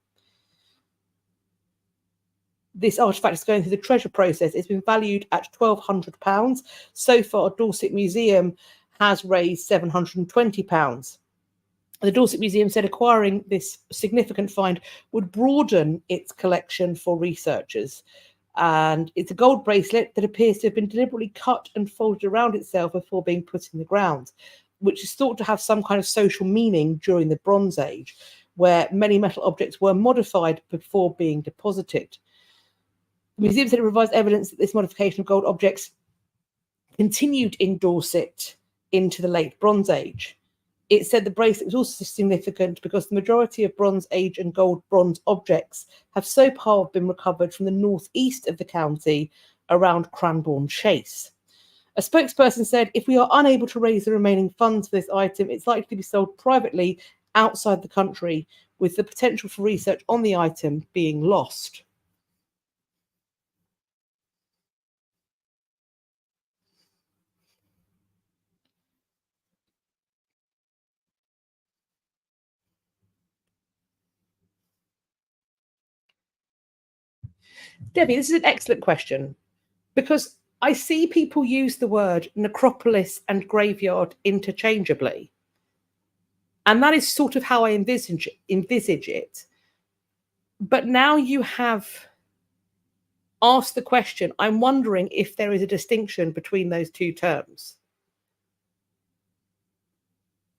This artifact is going through the treasure process. It's been valued at £1,200. So far, Dorset Museum has raised £720. The Dorset Museum said acquiring this significant find would broaden its collection for researchers. And it's a gold bracelet that appears to have been deliberately cut and folded around itself before being put in the ground, which is thought to have some kind of social meaning during the Bronze Age, where many metal objects were modified before being deposited. The museum said it provides evidence that this modification of gold objects continued in Dorset into the late Bronze Age. It said the bracelet was also significant because the majority of Bronze Age and bronze objects have so far been recovered from the northeast of the county around Cranbourne Chase. A spokesperson said, if we are unable to raise the remaining funds for this item, it's likely to be sold privately outside the country, with the potential for research on the item being lost. Debbie, this is an excellent question, because I see people use the word necropolis and graveyard interchangeably. And that is sort of how I envisage it. But now you have asked the question, I'm wondering if there is a distinction between those two terms.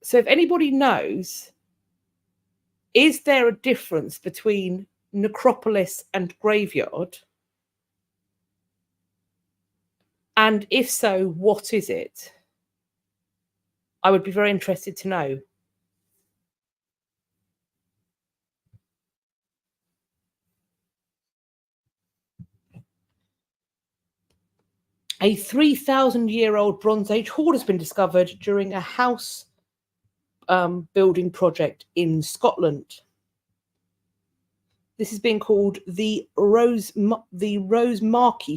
So if anybody knows, is there a difference between necropolis and graveyard? And if so, what is it? I would be very interested to know. A 3,000-year-old Bronze Age hoard has been discovered during a house building project in Scotland. This has been called the Rosemarkie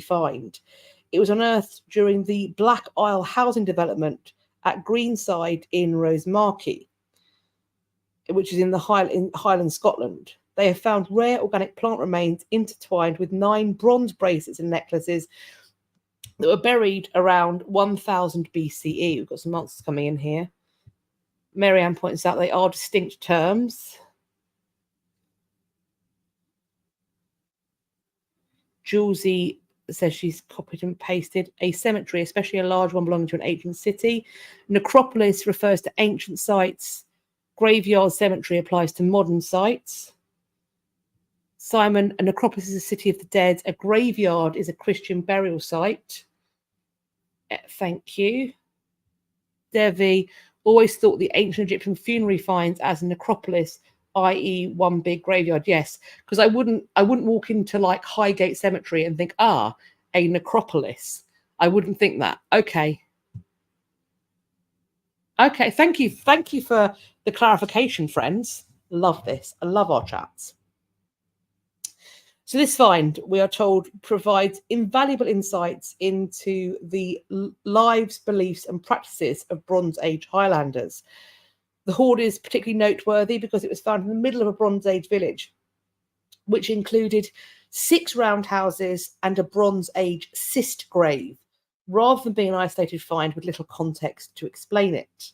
find. It was unearthed during the Black Isle housing development at Greenside in Rosemarkie, which is in the Highlands, Scotland. They have found rare organic plant remains intertwined with 9 bronze bracelets and necklaces that were buried around 1000 BCE. We've got some answers coming in here. Marianne points out they are distinct terms. Julesy says she's copied and pasted. A cemetery, especially a large one belonging to an ancient city. Necropolis refers to ancient sites. Graveyard cemetery applies to modern sites. Simon, a necropolis is a city of the dead. A graveyard is a Christian burial site. Thank you. Devi, always thought the ancient Egyptian funerary finds as a necropolis, i.e. one big graveyard. Yes, because I wouldn't walk into like Highgate Cemetery and think, a necropolis. I wouldn't think that. Okay, thank you for the clarification, friends. Love this. I love our chats. So this find, we are told, provides invaluable insights into the lives, beliefs and practices of Bronze Age Highlanders. The hoard is particularly noteworthy because it was found in the middle of a Bronze Age village, which included 6 roundhouses and a Bronze Age cist grave, rather than being an isolated find with little context to explain it.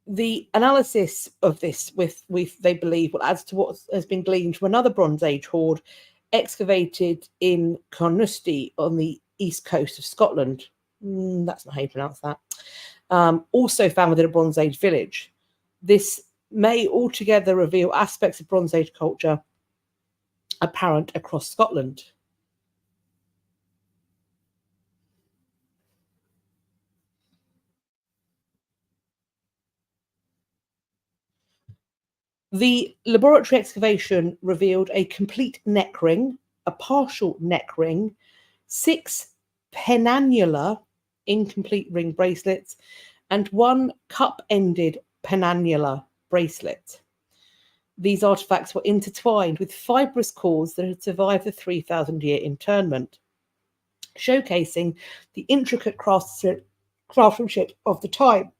The analysis of this, with they believe, will add to what has been gleaned from another Bronze Age hoard excavated in Carnoustie on the east coast of Scotland. That's not how you pronounce that. Also found within a Bronze Age village. This may altogether reveal aspects of Bronze Age culture apparent across Scotland. The laboratory excavation revealed a complete neck ring, a partial neck ring, 6 penannular incomplete ring bracelets, and 1 cup-ended penannular bracelet. These artifacts were intertwined with fibrous cords that had survived the 3,000-year internment, showcasing the intricate craftsmanship of the time.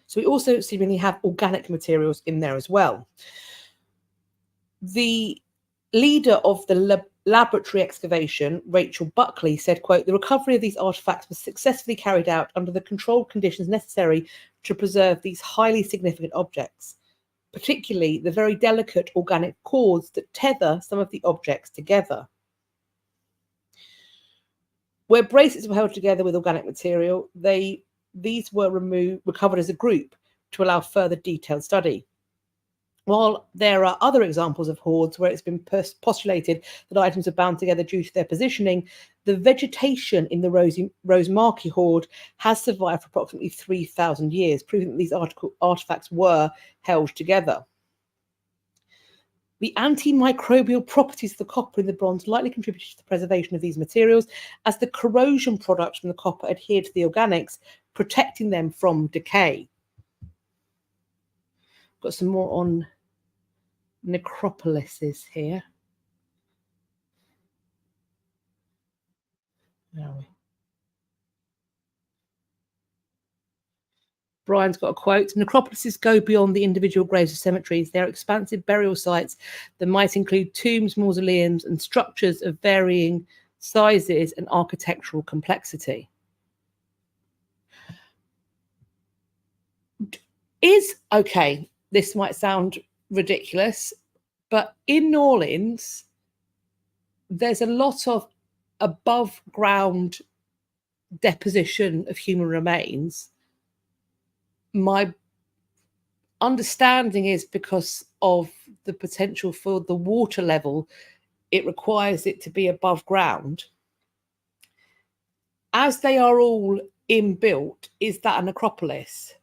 So we also seemingly have organic materials in there as well. The leader of the laboratory excavation, Rachel Buckley, said, quote, "The recovery of these artifacts was successfully carried out under the controlled conditions necessary to preserve these highly significant objects, particularly the very delicate organic cords that tether some of the objects together." Where bracelets were held together with organic material, these were recovered as a group to allow further detailed study. While there are other examples of hoards where it's been postulated that items are bound together due to their positioning, the vegetation in the Rosemarkie hoard has survived for approximately 3,000 years, proving that these artifacts were held together. The antimicrobial properties of the copper in the bronze likely contributed to the preservation of these materials, as the corrosion products from the copper adhered to the organics, protecting them from decay. Got some more on necropolises here. Where are we? Brian's got a quote: "Necropolises go beyond the individual graves of cemeteries. They are expansive burial sites that might include tombs, mausoleums, and structures of varying sizes and architectural complexity." Okay, this might sound ridiculous, but in New Orleans, there's a lot of above ground deposition of human remains. My understanding is because of the potential for the water level, it requires it to be above ground. As they are all inbuilt, is that a necropolis?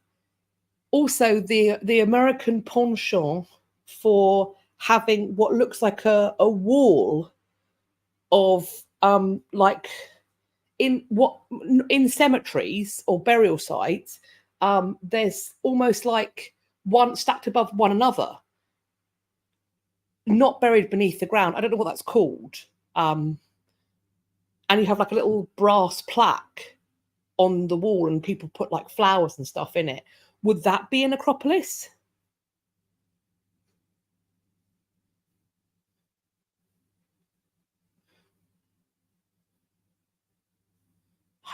Also, the American penchant for having what looks like a wall of like in cemeteries or burial sites, there's almost like one stacked above one another, not buried beneath the ground. I don't know what that's called. And you have like a little brass plaque on the wall and people put like flowers and stuff in it. Would that be a necropolis?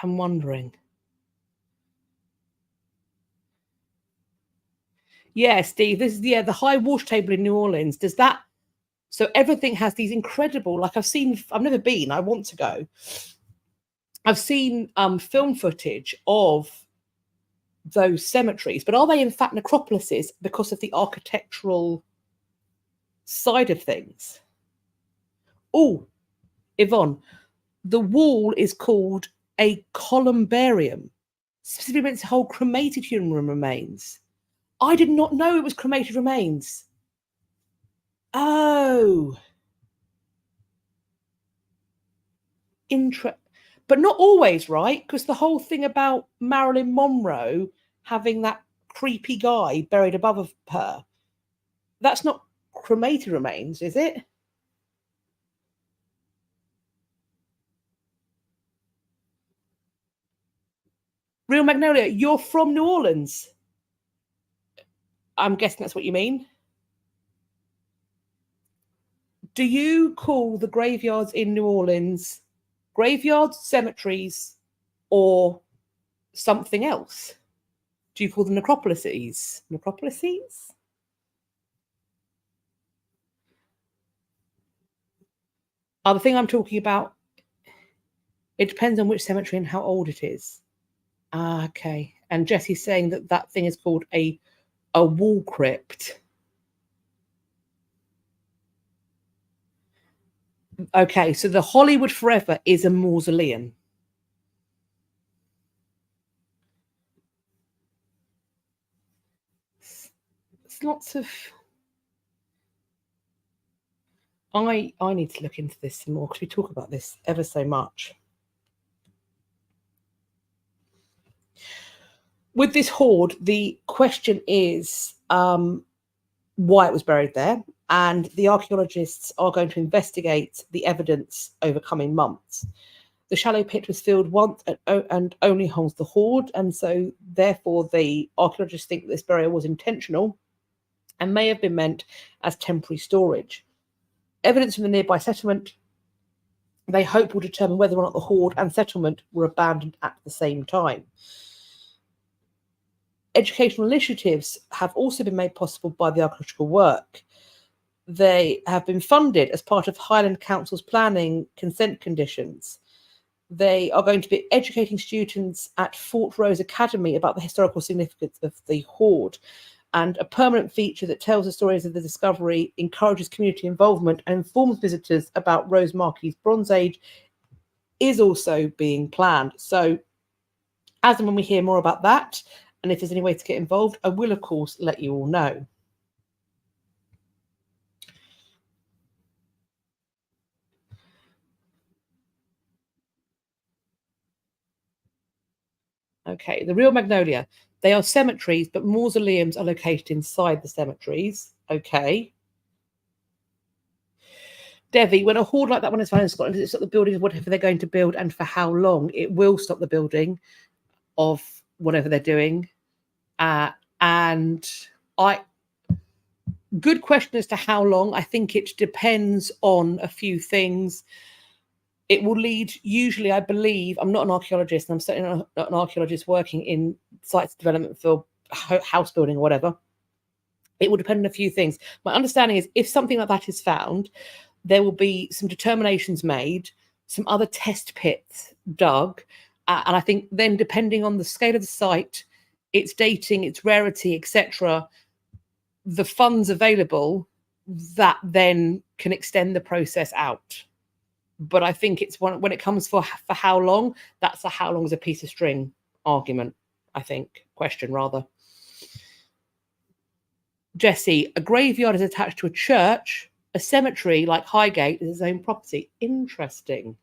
I'm wondering. Yeah, Steve, this is the high water table in New Orleans. Does that, so everything has these incredible, like I've never been, I want to go. I've seen film footage of those cemeteries, but are they in fact necropolises because of the architectural side of things? Oh, Yvonne, the wall is called a columbarium, specifically meant to hold cremated human remains. I did not know it was cremated remains. Oh, but not always, right? Because the whole thing about Marilyn Monroe having that creepy guy buried above her, that's not cremated remains, is it? Real Magnolia, you're from New Orleans. I'm guessing that's what you mean. Do you call the graveyards in New Orleans graveyards, cemeteries, or something else? Do you call them necropolises? Necropolises? The thing I'm talking about, it depends on which cemetery and how old it is. Okay. And Jessie's saying that that thing is called a wall crypt. Okay, so the Hollywood Forever is a mausoleum. It's lots of. I need to look into this some more because we talk about this ever so much. With this hoard, the question is why it was buried there, and the archaeologists are going to investigate the evidence over coming months. The shallow pit was filled once and only holds the hoard, and so therefore the archaeologists think that this burial was intentional and may have been meant as temporary storage. Evidence from the nearby settlement, they hope, will determine whether or not the hoard and settlement were abandoned at the same time. Educational initiatives have also been made possible by the archaeological work. They have been funded as part of Highland Council's planning consent conditions. They are going to be educating students at Fort Rose Academy about the historical significance of the hoard. And a permanent feature that tells the stories of the discovery, encourages community involvement, and informs visitors about Rose Marquis's Bronze Age is also being planned. So, as and when we hear more about that, and if there's any way to get involved, I will, of course, let you all know. Okay, the Real Magnolia. They are cemeteries, but mausoleums are located inside the cemeteries. Okay. Devi, when a hoard like that one is found in Scotland, does it stop the building of whatever they're going to build, and for how long? It will stop the building of whatever they're doing. And good question as to how long. I think it depends on a few things. It will lead, usually, I believe, I'm not an archaeologist, and I'm certainly not an archaeologist working in sites development for house building or whatever. It will depend on a few things. My understanding is if something like that is found, there will be some determinations made, some other test pits dug, and I think then, depending on the scale of the site, its dating, its rarity, etc., the funds available, that then can extend the process out. But I think it's when it comes for how long, that's a how long is a piece of string argument, I think, question rather. Jessie, a graveyard is attached to a church. A cemetery like Highgate is its own property. Interesting.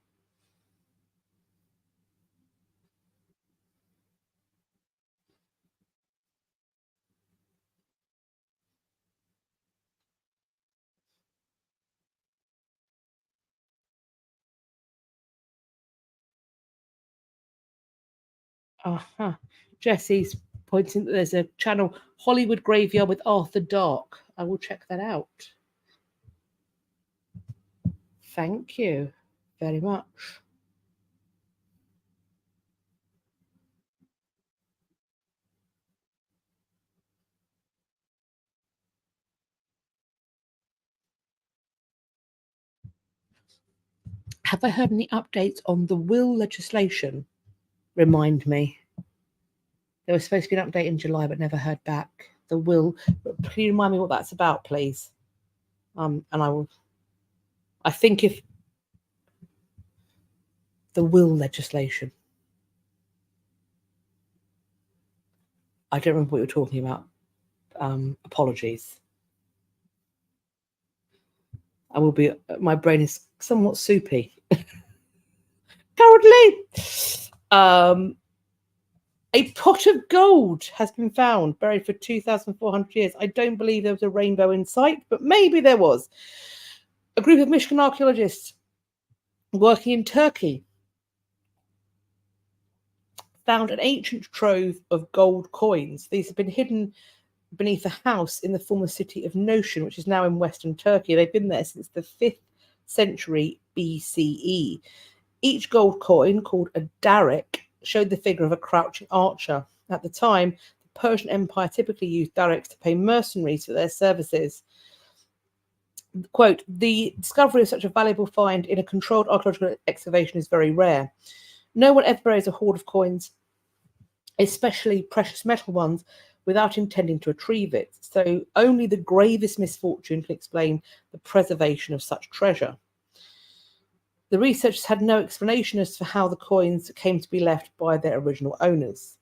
Uh-huh. Jessie's pointing that there's a channel, Hollywood Graveyard with Arthur Dark. I will check that out. Thank you very much. Have I heard any updates on the will legislation? Remind me. There was supposed to be an update in July, but never heard back. The will. Can you remind me what that's about, please? And I will. I think if the will legislation. I don't remember what you were talking about. Apologies. I will be. My brain is somewhat soupy currently. A pot of gold has been found, buried for 2,400 years. I don't believe there was a rainbow in sight, but maybe there was. A group of Michigan archaeologists working in Turkey found an ancient trove of gold coins. These have been hidden beneath a house in the former city of Notion, which is now in western Turkey. They've been there since the 5th century BCE. Each gold coin, called a daric, showed the figure of a crouching archer. At the time, the Persian Empire typically used darics to pay mercenaries for their services. Quote, the discovery of such a valuable find in a controlled archaeological excavation is very rare. No one ever buries a hoard of coins, especially precious metal ones, without intending to retrieve it. So only the gravest misfortune can explain the preservation of such treasure. The researchers had no explanation as to how the coins came to be left by their original owners.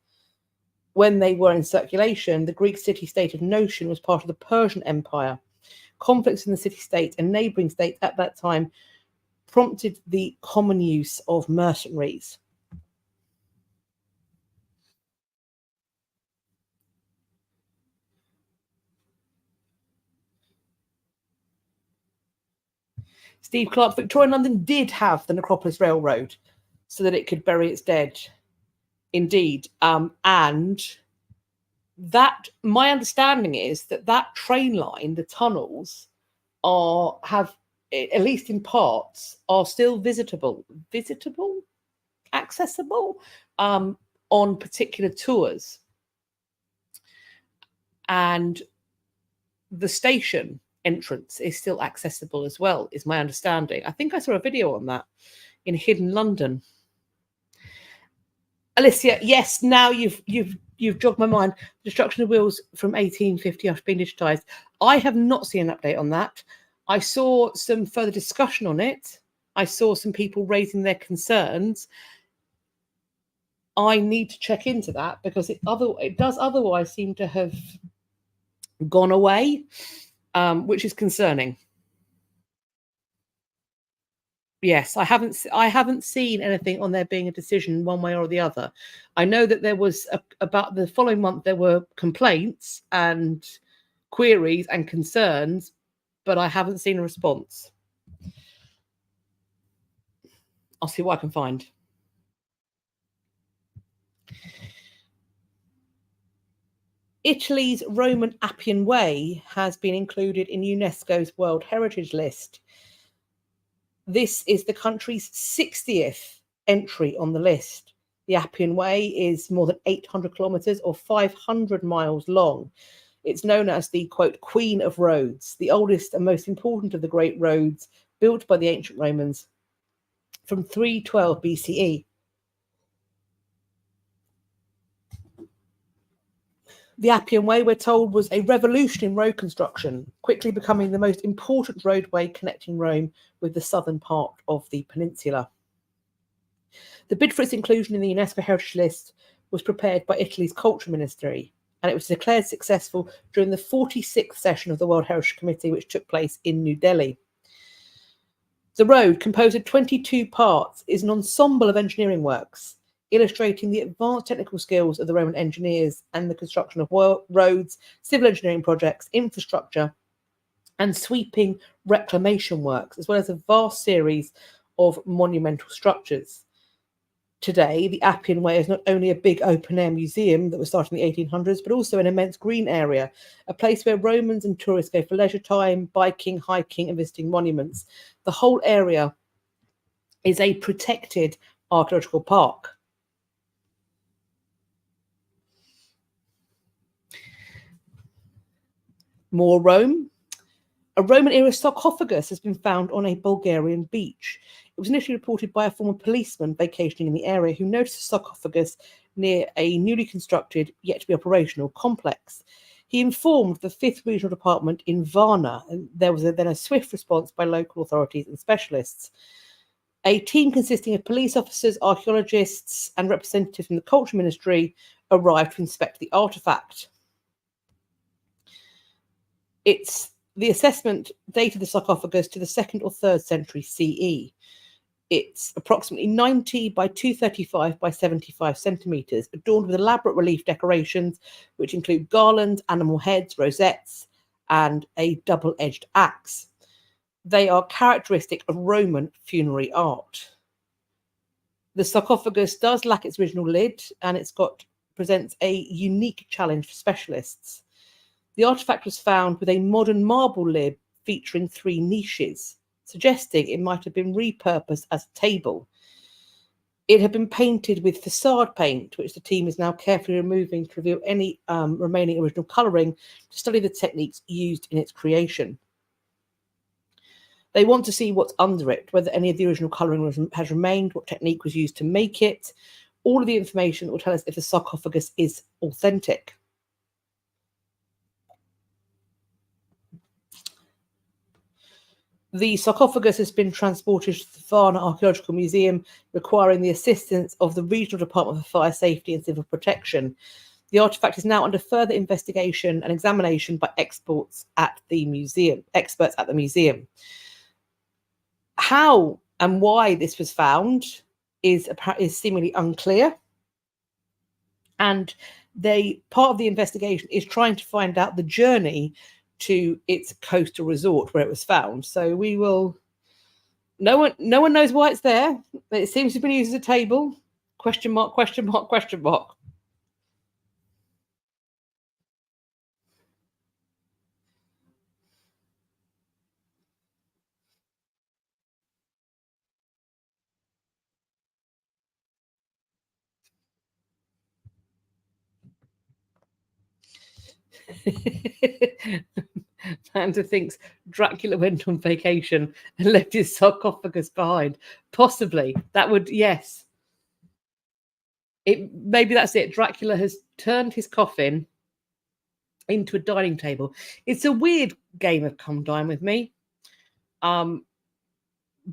When they were in circulation, the Greek city-state of Notion was part of the Persian Empire. Conflicts in the city-state and neighbouring states at that time prompted the common use of mercenaries. Steve Clark, Victorian London did have the Necropolis Railroad so that it could bury its dead. Indeed. And that, my understanding is that train line, the tunnels, have, at least in parts, are still accessible on particular tours. And the station entrance is still accessible as well, is my understanding. I think I saw a video on that in Hidden London. Alicia, yes, now you've jogged my mind. Destruction of wheels from 1850 after being digitised. I have not seen an update on that. I saw some further discussion on it. I saw some people raising their concerns. I need to check into that because it does otherwise seem to have gone away, which is concerning. Yes, I haven't seen anything on there being a decision one way or the other. I know that there was about the following month there were complaints and queries and concerns, but I haven't seen a response. I'll see what I can find. Italy's Roman Appian Way has been included in UNESCO's World Heritage List. This is the country's 60th entry on the list. The Appian Way is more than 800 kilometres or 500 miles long. It's known as the, quote, Queen of Roads, the oldest and most important of the great roads built by the ancient Romans from 312 BCE. The Appian Way, we're told, was a revolution in road construction, quickly becoming the most important roadway connecting Rome with the southern part of the peninsula. The bid for its inclusion in the UNESCO Heritage List was prepared by Italy's Culture Ministry, and it was declared successful during the 46th session of the World Heritage Committee, which took place in New Delhi. The road, composed of 22 parts, is an ensemble of engineering works, illustrating the advanced technical skills of the Roman engineers and the construction of roads, civil engineering projects, infrastructure, and sweeping reclamation works, as well as a vast series of monumental structures. Today, the Appian Way is not only a big open-air museum that was started in the 1800s, but also an immense green area, a place where Romans and tourists go for leisure time, biking, hiking, and visiting monuments. The whole area is a protected archaeological park. More Rome. A Roman-era sarcophagus has been found on a Bulgarian beach. It was initially reported by a former policeman vacationing in the area who noticed a sarcophagus near a newly constructed, yet to be operational, complex. He informed the 5th Regional Department in Varna, and there was then a swift response by local authorities and specialists. A team consisting of police officers, archaeologists, and representatives from the Culture Ministry arrived to inspect the artefact. The assessment dated the sarcophagus to the 2nd or 3rd century CE. It's approximately 90 by 235 by 75 centimetres, adorned with elaborate relief decorations, which include garlands, animal heads, rosettes, and a double-edged axe. They are characteristic of Roman funerary art. The sarcophagus does lack its original lid, and presents a unique challenge for specialists. The artefact was found with a modern marble lid featuring 3 niches, suggesting it might have been repurposed as a table. It had been painted with facade paint, which the team is now carefully removing to reveal any remaining original colouring to study the techniques used in its creation. They want to see what's under it, whether any of the original colouring has remained, what technique was used to make it, all of the information that will tell us if the sarcophagus is authentic. The sarcophagus has been transported to the Varna Archaeological Museum, requiring the assistance of the Regional Department for Fire Safety and Civil Protection. The artefact is now under further investigation and examination by experts at the museum. How and why this was found is seemingly unclear, and part of the investigation is trying to find out the journey to its coastal resort where it was found. So we will. No one knows why it's there. But it seems to have been used as a table. Question mark, question mark, question mark. Panda thinks Dracula went on vacation and left his sarcophagus behind. Possibly. That would, yes. Maybe that's it. Dracula has turned his coffin into a dining table. It's a weird game of Come Dine With Me.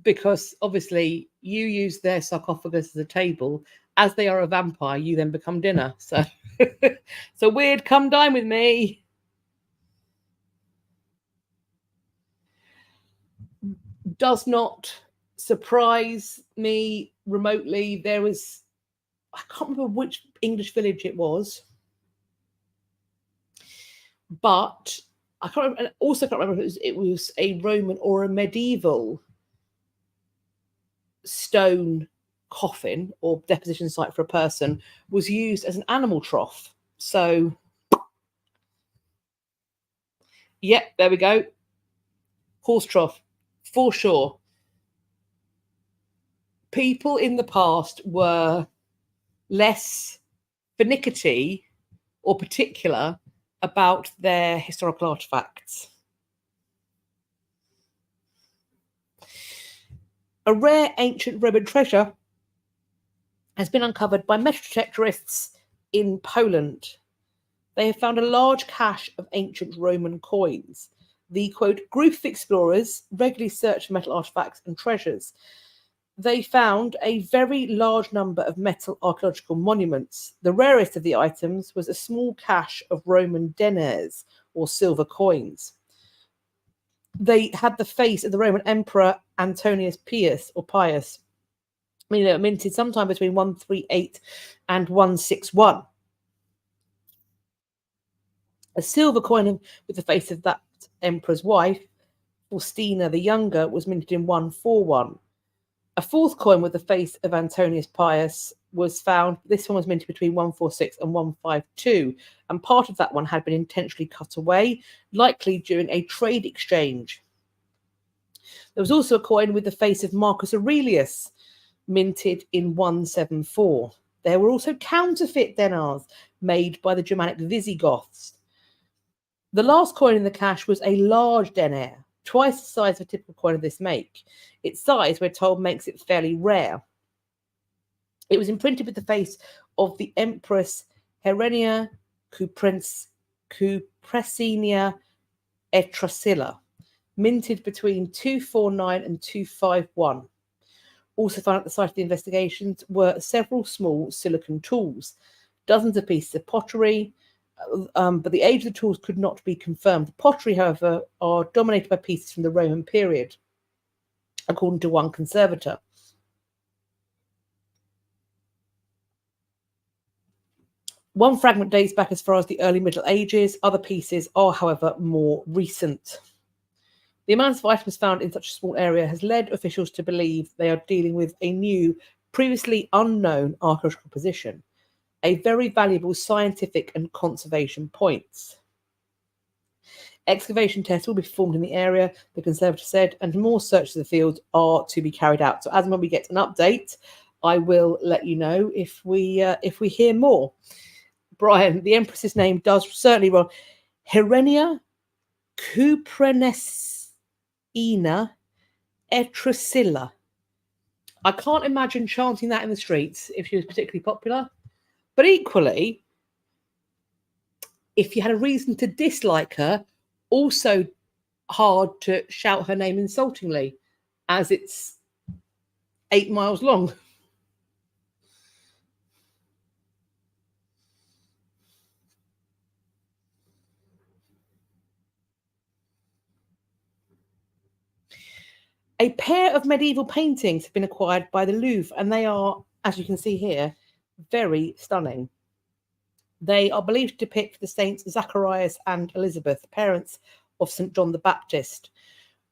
Because obviously you use their sarcophagus as a table. As they are a vampire, you then become dinner. So it's a weird Come Dine With Me. Does not surprise me remotely. There was, I can't remember which English village it was, but I can't remember, and also can't remember if it was a Roman or a medieval stone coffin or deposition site for a person was used as an animal trough. So, yep, there we go. Horse trough, for sure. People in the past were less finicky or particular about their historical artifacts. A rare ancient Roman treasure has been uncovered by metal detectorists in Poland. They have found a large cache of ancient Roman coins. The, quote, group of explorers regularly search for metal artifacts and treasures. They found a very large number of metal archaeological monuments. The rarest of the items was a small cache of Roman deniers, or silver coins. They had the face of the Roman Emperor Antonius Pius, minted sometime between 138 and 161. A silver coin with the face of that emperor's wife, Faustina the Younger, was minted in 141. A fourth coin with the face of Antonius Pius was found. This one was minted between 146 and 152, and part of that one had been intentionally cut away, likely during a trade exchange. There was also a coin with the face of Marcus Aurelius, minted in 174. There were also counterfeit denars made by the Germanic Visigoths. The last coin in the cache was a large denier, twice the size of a typical coin of this make. Its size, we're told, makes it fairly rare. It was imprinted with the face of the Empress Herenia Cupressinia Etrasilla, minted between 249 and 251. Also found at the site of the investigations were several small silicon tools, dozens of pieces of pottery, but the age of the tools could not be confirmed. The pottery, however, are dominated by pieces from the Roman period, according to one conservator. One fragment dates back as far as the early Middle Ages. Other pieces are, however, more recent. The amount of items found in such a small area has led officials to believe they are dealing with a new, previously unknown archaeological position, a very valuable scientific and conservation points. Excavation tests will be performed in the area, the conservator said, and more searches of the field are to be carried out. So as and when we get an update, I will let you know if we hear more. Brian, the Empress's name does certainly wrong. Herenia Cupressinia Etrasilla. I can't imagine chanting that in the streets if she was particularly popular. But equally, if you had a reason to dislike her, also hard to shout her name insultingly, as it's 8 miles long. A pair of medieval paintings have been acquired by the Louvre, and they are, as you can see here, very stunning. They are believed to depict the saints Zacharias and Elizabeth, parents of St. John the Baptist,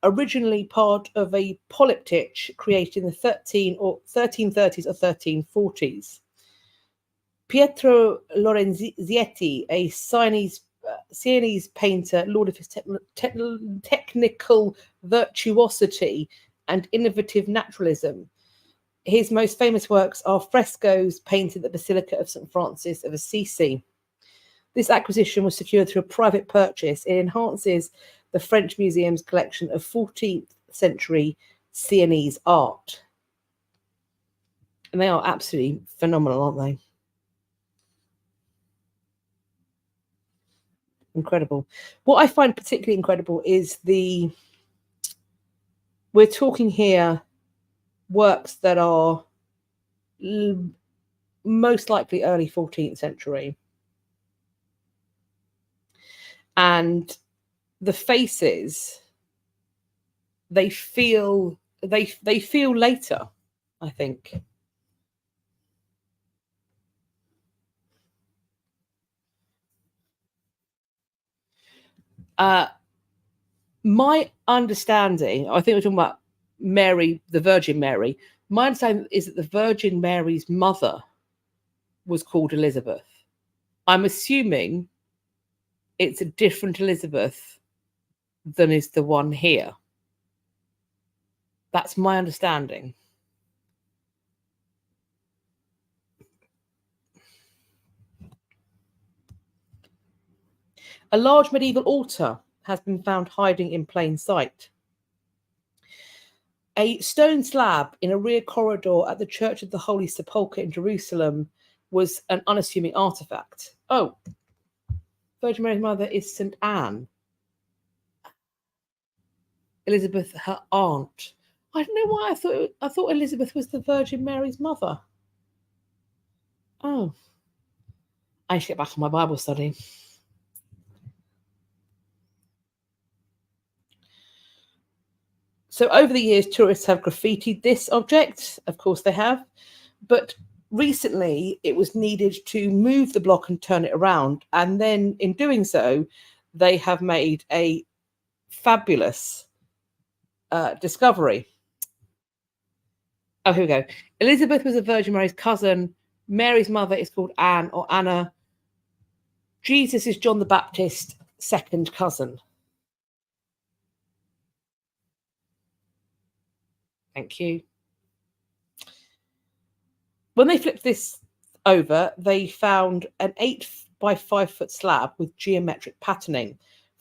originally part of a polyptych created in the 1330s or 1340s. Pietro Lorenzetti, a Sienese painter, lauded his technical virtuosity and innovative naturalism. His most famous works are frescoes painted at the Basilica of St. Francis of Assisi. This acquisition was secured through a private purchase. It enhances the French Museum's collection of 14th century Sienese art. And they are absolutely phenomenal, aren't they? Incredible. What I find particularly incredible is we're talking here works that are most likely early 14th century. And the faces, they feel later, I think. My understanding, I think we're talking about Mary, the Virgin Mary. My understanding is that the Virgin Mary's mother was called Elizabeth. I'm assuming it's a different Elizabeth than is the one here. That's my understanding. A large medieval altar has been found hiding in plain sight. A stone slab in a rear corridor at the Church of the Holy Sepulchre in Jerusalem was an unassuming artifact. Oh, Virgin Mary's mother is St. Anne. Elizabeth, her aunt. I don't know why I thought Elizabeth was the Virgin Mary's mother. Oh, I should get back on my Bible study. So over the years, tourists have graffitied this object. Of course they have. But recently, it was needed to move the block and turn it around. And then in doing so, they have made a fabulous discovery. Oh, here we go. Elizabeth was the Virgin Mary's cousin. Mary's mother is called Anne or Anna. Jesus is John the Baptist's second cousin. Thank you. When they flipped this over, they found an 8 by 5 foot slab with geometric patterning,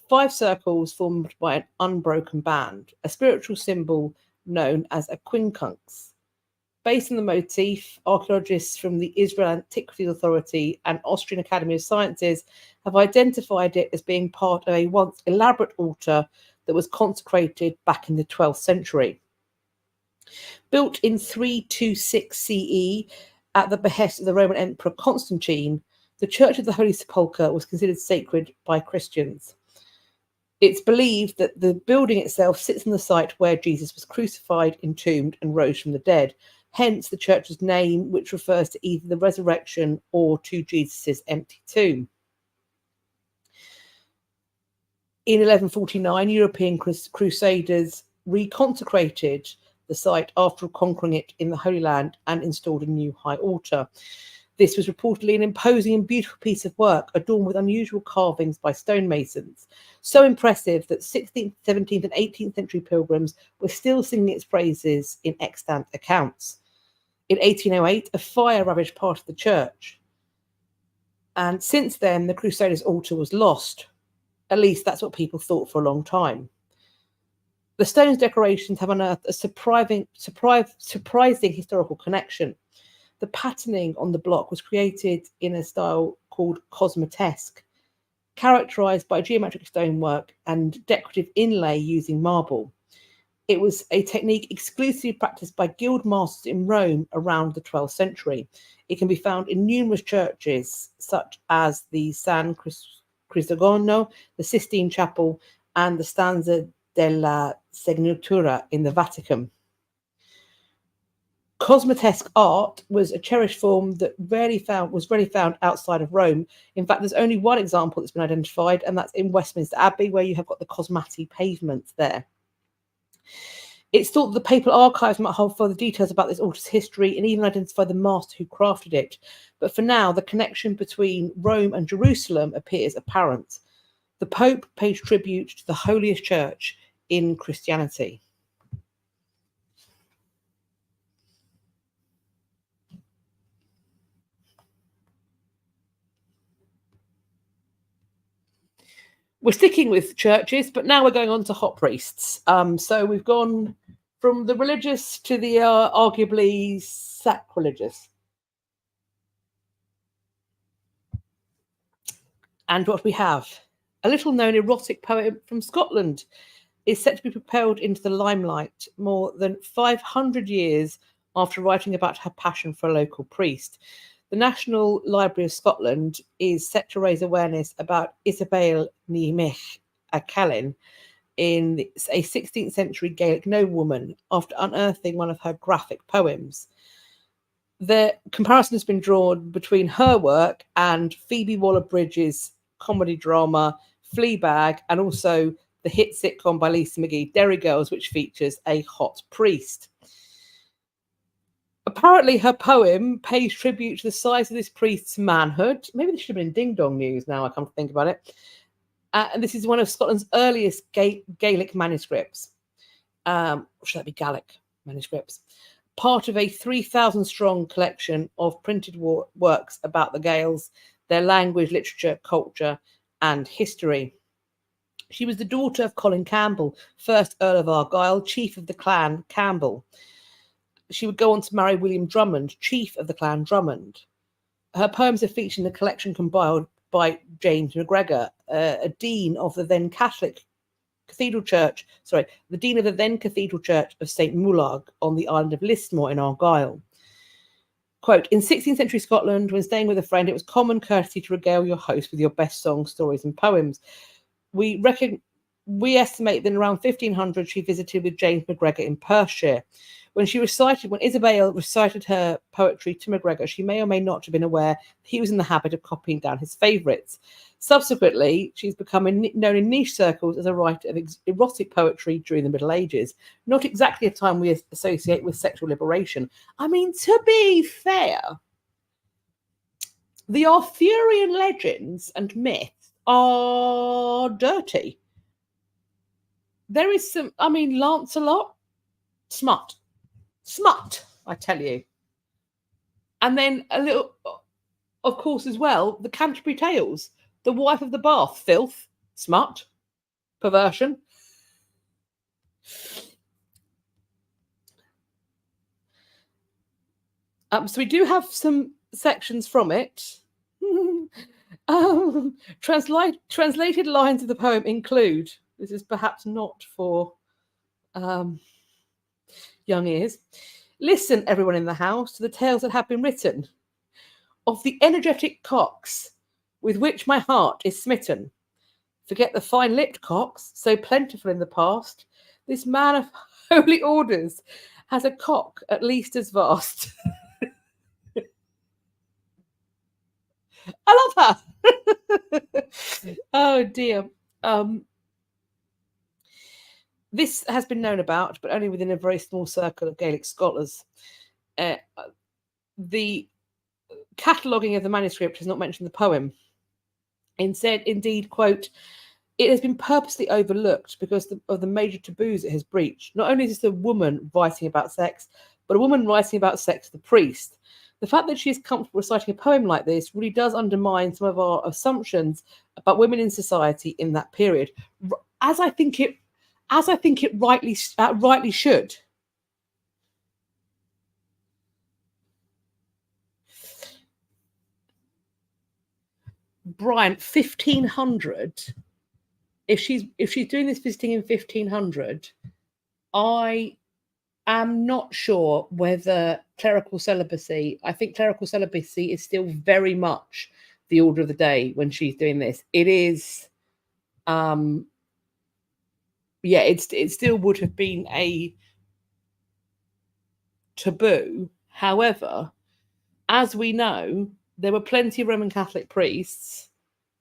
5 circles formed by an unbroken band, a spiritual symbol known as a quincunx. Based on the motif, archaeologists from the Israel Antiquities Authority and Austrian Academy of Sciences have identified it as being part of a once elaborate altar that was consecrated back in the 12th century. Built in 326 CE at the behest of the Roman Emperor Constantine, the Church of the Holy Sepulchre was considered sacred by Christians. It's believed that the building itself sits on the site where Jesus was crucified, entombed, and rose from the dead. Hence the church's name, which refers to either the resurrection or to Jesus' empty tomb. In 1149, European crusaders reconsecrated the site after conquering it in the Holy Land and installed a new high altar. This was reportedly an imposing and beautiful piece of work, adorned with unusual carvings by stonemasons, so impressive that 16th, 17th, and 18th century pilgrims were still singing its praises in extant accounts. In 1808, a fire ravaged part of the church, and since then, the Crusaders' altar was lost. At least that's what people thought for a long time. The stone's decorations have unearthed a surprising historical connection. The patterning on the block was created in a style called cosmatesque, characterized by geometric stonework and decorative inlay using marble. It was a technique exclusively practiced by guild masters in Rome around the 12th century. It can be found in numerous churches, such as the San Crisogono, the Sistine Chapel, and the Stanza della Segnatura in the Vatican. Cosmatesque art was a cherished form that was rarely found outside of Rome. In fact, there's only one example that's been identified, and that's in Westminster Abbey, where you have got the cosmati pavements there. It's thought that the papal archives might hold further details about this altar's history and even identify the master who crafted it. But for now, the connection between Rome and Jerusalem appears apparent. The Pope paid tribute to the holiest church in Christianity. We're sticking with churches, but now we're going on to hot priests. So we've gone from the religious to the arguably sacrilegious. And what we have, a little-known erotic poet from Scotland, is set to be propelled into the limelight more than 500 years after writing about her passion for a local priest. The National Library of Scotland is set to raise awareness about Isabel Níomich Acalin, in a 16th century Gaelic noblewoman, after unearthing one of her graphic poems. The comparison has been drawn between her work and Phoebe Waller-Bridge's comedy drama Fleabag, and also the hit sitcom by Lisa McGee, Derry Girls, which features a hot priest. Apparently, her poem pays tribute to the size of this priest's manhood. Maybe this should have been Ding Dong News now I come to think about it. And this is one of Scotland's earliest Gaelic manuscripts. Or should that be Gaelic manuscripts? Part of a 3,000-strong collection of printed works about the Gaels, their language, literature, culture, and history. She was the daughter of Colin Campbell, 1st Earl of Argyll, chief of the clan Campbell. She would go on to marry William Drummond, chief of the clan Drummond. Her poems are featured in the collection compiled by James McGregor, a dean of the then Cathedral Church of St. Mullaig on the island of Lismore in Argyll. Quote, in 16th century Scotland, when staying with a friend, it was common courtesy to regale your host with your best songs, stories, and poems. We estimate that in around 1500 she visited with James McGregor in Perthshire. When Isabel recited her poetry to McGregor, she may or may not have been aware that he was in the habit of copying down his favourites. Subsequently, she's become known in niche circles as a writer of erotic poetry during the Middle Ages, not exactly a time we associate with sexual liberation. I mean, to be fair, the Arthurian legends and myths are dirty. There is some, Lancelot, smut, I tell you. And then a little, of course, as well, the Canterbury Tales, the wife of the bath, filth, smut, perversion. So we do have some sections from it. Translated lines of the poem include, this is perhaps not for young ears. Listen, everyone in the house, to the tales that have been written of the energetic cocks with which my heart is smitten. Forget the fine-lipped cocks, so plentiful in the past. This man of holy orders has a cock at least as vast. I love her. Oh dear. This has been known about, but only within a very small circle of Gaelic scholars. The cataloguing of the manuscript has not mentioned the poem. Indeed, quote, it has been purposely overlooked because of the major taboos it has breached. Not only is this a woman writing about sex, but a woman writing about sex to the priest. The fact that she is comfortable reciting a poem like this really does undermine some of our assumptions about women in society in that period, as I think it rightly should. Brian, 1500. If she's doing this visiting in 1500, I am not sure whether clerical celibacy. I think clerical celibacy is still very much the order of the day when she's doing this. It is, it still would have been a taboo. However, as we know, there were plenty of Roman Catholic priests.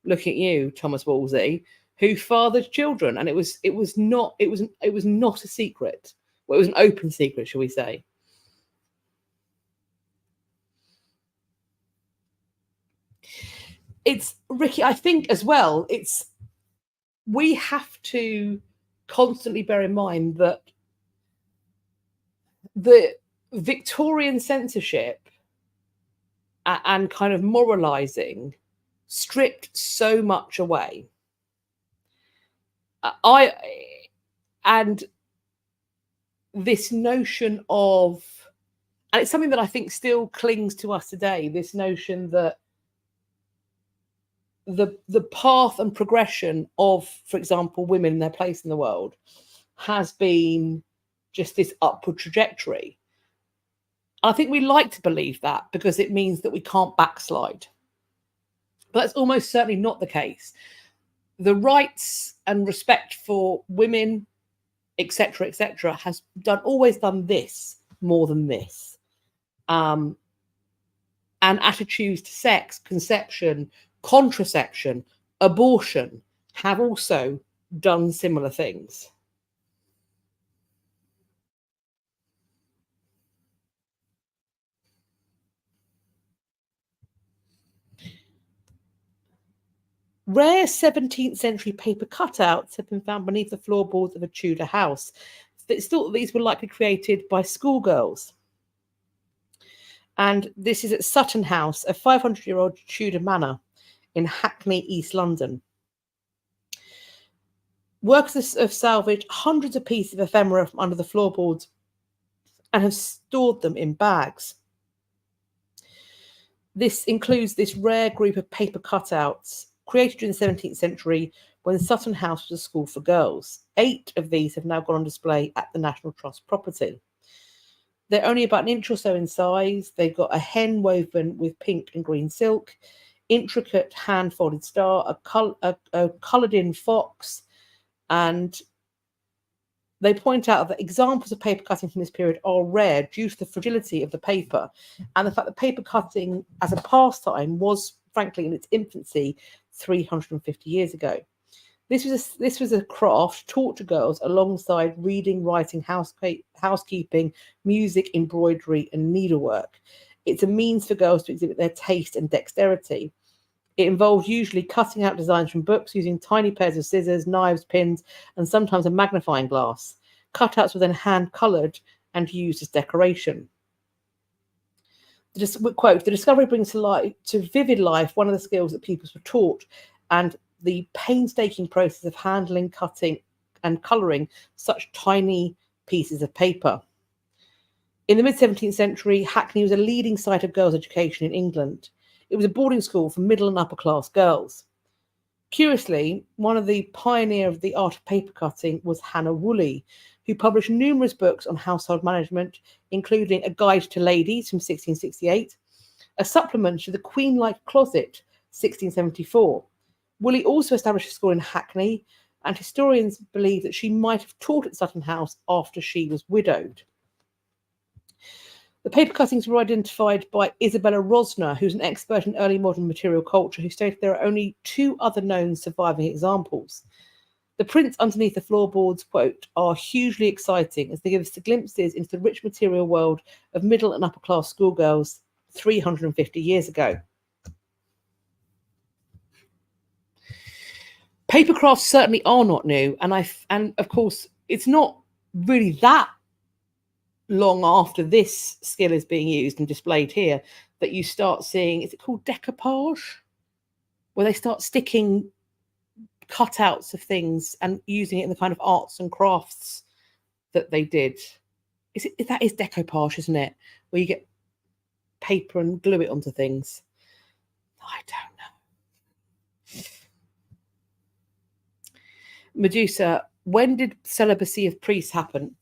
Look at you, Thomas Wolsey, who fathered children, and it was not a secret. Well, it was an open secret, shall we say? It's Ricky. I think as well. We have to constantly bear in mind that the Victorian censorship and kind of moralizing stripped so much away. And this notion of, and it's something that I think still clings to us today, this notion that the path and progression of, for example, women and their place in the world has been just this upward trajectory. I think we like to believe that because it means that we can't backslide. But that's almost certainly not the case. The rights and respect for women, etc., has always done this more than this. And attitudes to sex, conception, contraception, abortion have also done similar things. Rare 17th century paper cutouts have been found beneath the floorboards of a Tudor house. It's thought that these were likely created by schoolgirls. And this is at Sutton House, a 500-year-old Tudor manor in Hackney, East London. Workers have salvaged hundreds of pieces of ephemera from under the floorboards and have stored them in bags. This includes this rare group of paper cutouts created during the 17th century when Sutton House was a school for girls. 8 of these have now gone on display at the National Trust property. They're only about an inch or so in size. They've got a hen woven with pink and green silk, intricate hand-folded star, a coloured-in fox, and they point out that examples of paper cutting from this period are rare due to the fragility of the paper and the fact that paper cutting as a pastime was, frankly, in its infancy 350 years ago. This was a craft taught to girls alongside reading, writing, housekeeping, music, embroidery, and needlework. It's a means for girls to exhibit their taste and dexterity. It involves usually cutting out designs from books using tiny pairs of scissors, knives, pins, and sometimes a magnifying glass. Cutouts were then hand-coloured and used as decoration. Quote, the discovery brings to vivid life one of the skills that pupils were taught and the painstaking process of handling, cutting, and colouring such tiny pieces of paper. In the mid-17th century, Hackney was a leading site of girls' education in England. It was a boarding school for middle and upper-class girls. Curiously, one of the pioneers of the art of paper cutting was Hannah Woolley, who published numerous books on household management, including A Guide to Ladies from 1668, a supplement to The Queen-like Closet, 1674. Woolley also established a school in Hackney, and historians believe that she might have taught at Sutton House after she was widowed. The paper cuttings were identified by Isabella Rosner, who's an expert in early modern material culture, who stated there are only 2 other known surviving examples. The prints underneath the floorboards, quote, are hugely exciting as they give us glimpses into the rich material world of middle and upper class schoolgirls 350 years ago. Paper crafts certainly are not new, and of course it's not really that long after this skill is being used and displayed here that you start seeing, is it called decoupage, where they start sticking cutouts of things and using it in the kind of arts and crafts that they did. That is decoupage, isn't it? Where you get paper and glue it onto things. I don't know. Medusa, when did celibacy of priests happen?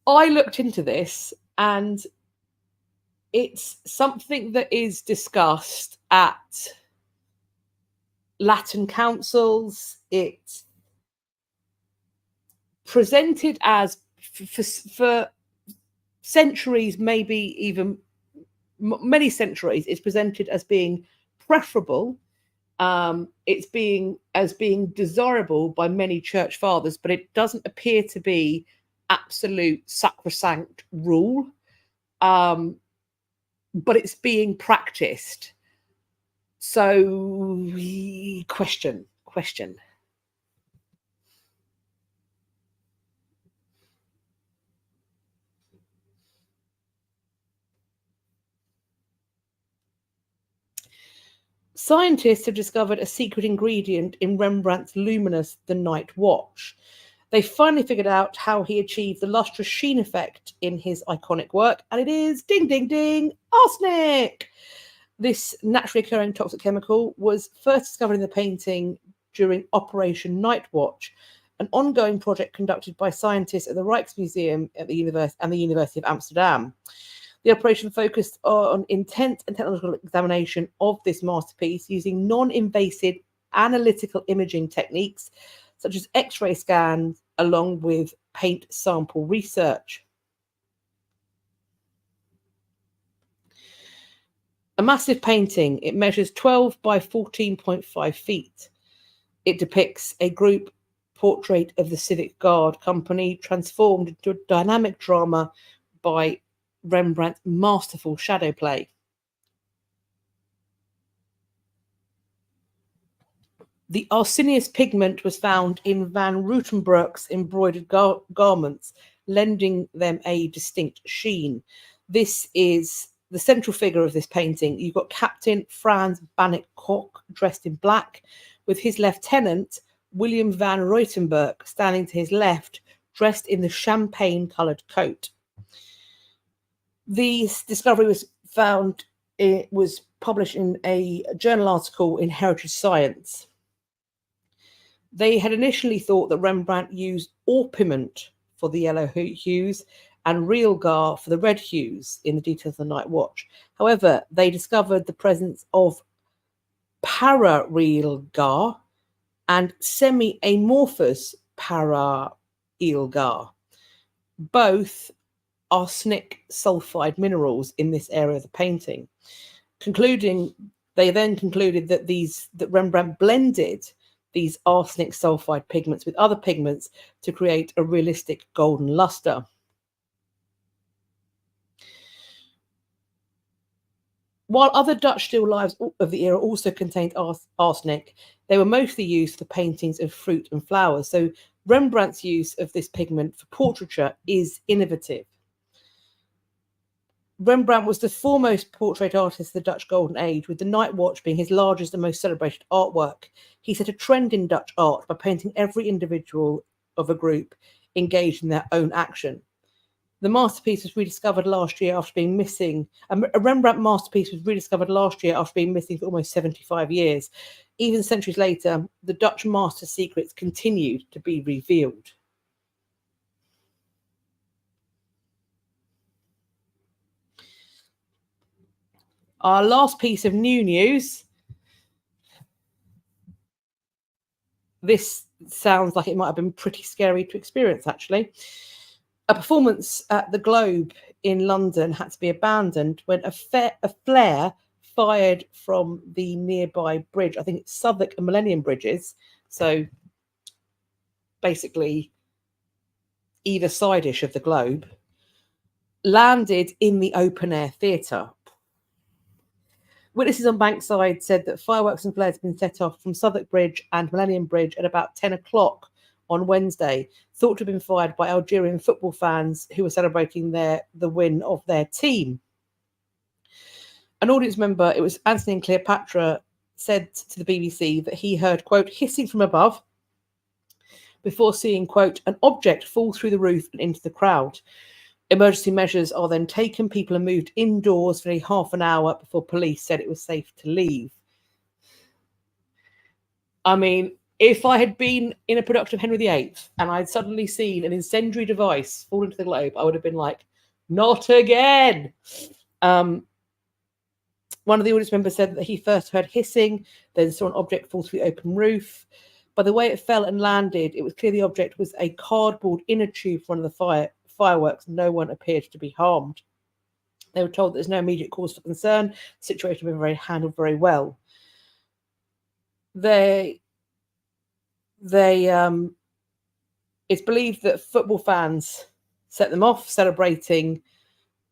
I looked into this, and it's something that is discussed at Latin councils. It's presented as, for centuries, maybe even many centuries, it's presented as being preferable. It's being desirable by many church fathers, but it doesn't appear to be absolute sacrosanct rule, but it's being practiced. So question. Scientists have discovered a secret ingredient in Rembrandt's luminous The Night Watch. They finally figured out how he achieved the lustrous sheen effect in his iconic work, and it is, ding, ding, ding, arsenic! This naturally occurring toxic chemical was first discovered in the painting during Operation Night Watch, an ongoing project conducted by scientists at the Rijksmuseum at the University of Amsterdam. The operation focused on intense and technological examination of this masterpiece using non-invasive analytical imaging techniques such as X-ray scans, along with paint sample research. A massive painting. It measures 12 by 14.5 feet. It depicts a group portrait of the Civic Guard Company transformed into a dynamic drama by Rembrandt's masterful shadow play. The arsenious pigment was found in Van Rutenbroek's embroidered garments, lending them a distinct sheen. This is the central figure of this painting. You've got Captain Frans Bannock Kock dressed in black, with his lieutenant, William van Ruitenberg, standing to his left, dressed in the champagne-coloured coat. This discovery was published in a journal article in Heritage Science. They had initially thought that Rembrandt used orpiment for the yellow hues and realgar for the red hues in the details of the Night Watch. However, they discovered the presence of para-realgar and semi-amorphous para-realgar, both arsenic sulfide minerals in this area of the painting. They then concluded that Rembrandt blended these arsenic sulfide pigments with other pigments to create a realistic golden luster. While other Dutch still lifes of the era also contained arsenic, they were mostly used for paintings of fruit and flowers. So Rembrandt's use of this pigment for portraiture is innovative. Rembrandt was the foremost portrait artist of the Dutch Golden Age, with the Night Watch being his largest and most celebrated artwork. He set a trend in Dutch art by painting every individual of a group engaged in their own action. The masterpiece was rediscovered last year after being missing. A Rembrandt masterpiece was rediscovered last year after being missing for almost 75 years. Even centuries later, the Dutch master's secrets continued to be revealed. Our last piece of new news. This sounds like it might have been pretty scary to experience, actually. A performance at the Globe in London had to be abandoned when a flare fired from the nearby bridge. I think it's Southwark and Millennium Bridges. So basically either side-ish of the Globe, landed in the open-air theatre. Witnesses on Bankside said that fireworks and flares had been set off from Southwark Bridge and Millennium Bridge at about 10 o'clock on Wednesday, thought to have been fired by Algerian football fans who were celebrating the win of their team. An audience member, it was Anthony and Cleopatra, said to the BBC that he heard, quote, hissing from above before seeing, quote, an object fall through the roof and into the crowd. Emergency measures are then taken. People are moved indoors for nearly half an hour before police said it was safe to leave. I mean, if I had been in a production of Henry VIII and I'd suddenly seen an incendiary device fall into the Globe, I would have been like, not again. One of the audience members said that he first heard hissing, then saw an object fall through the open roof. By the way it fell and landed, it was clear the object was a cardboard inner tube for one of the fireworks. No one appeared to be harmed. They were told there's no immediate cause for concern. The situation had been handled very well. It's believed that football fans set them off, celebrating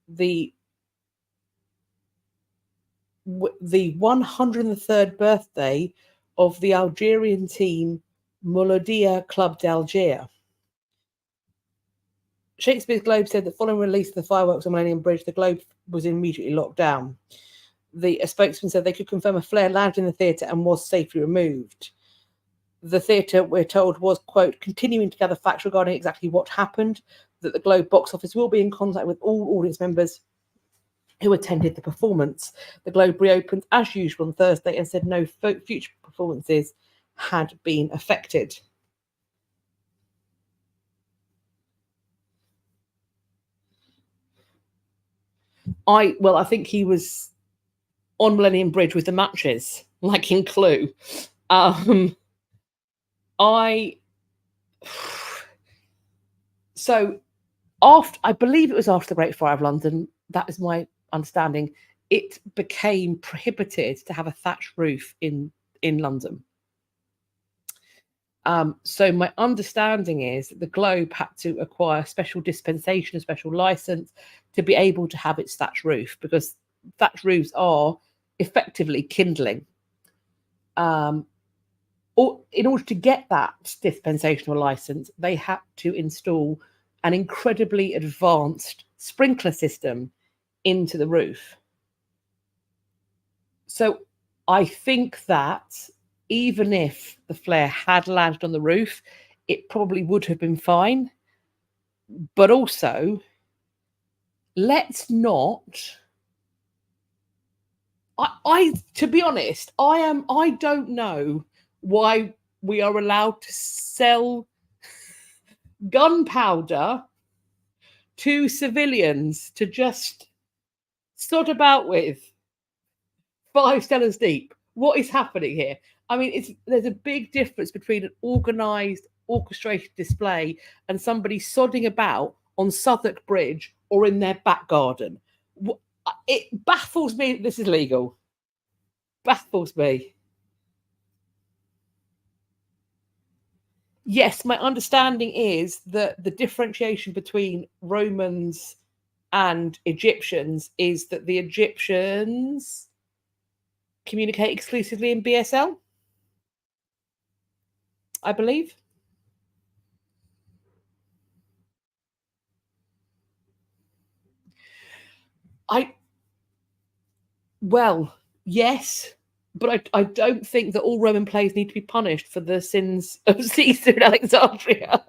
the 103rd birthday of the Algerian team Mouloudia Club d'Alger. Shakespeare's Globe said that following release of the fireworks on Millennium Bridge, the Globe was immediately locked down. A spokesman said they could confirm a flare landed in the theatre and was safely removed. The theatre, we're told, was, quote, continuing to gather facts regarding exactly what happened, that the Globe box office will be in contact with all audience members who attended the performance. The Globe reopened as usual on Thursday and said no future performances had been affected. I think he was on Millennium Bridge with the matches, like in Clue. So I believe it was after the Great Fire of London, that is my understanding, it became prohibited to have a thatched roof in London. So my understanding is that the Globe had to acquire special dispensation, a special license to be able to have its thatched roof, because thatched roofs are effectively kindling. Or in order to get that dispensational license, they had to install an incredibly advanced sprinkler system into the roof. So I think that even if the flare had landed on the roof, it probably would have been fine. But also, let's not... to be honest, I don't know why we are allowed to sell gunpowder to civilians to just sort about with 5 cellars deep. What is happening here? I mean, there's a big difference between an organised, orchestrated display and somebody sodding about on Southwark Bridge or in their back garden. It baffles me that this is legal. Baffles me. Yes, my understanding is that the differentiation between Romans and Egyptians is that the Egyptians communicate exclusively in BSL, I believe. Yes, but I don't think that all Roman players need to be punished for the sins of Caesar and Alexandria.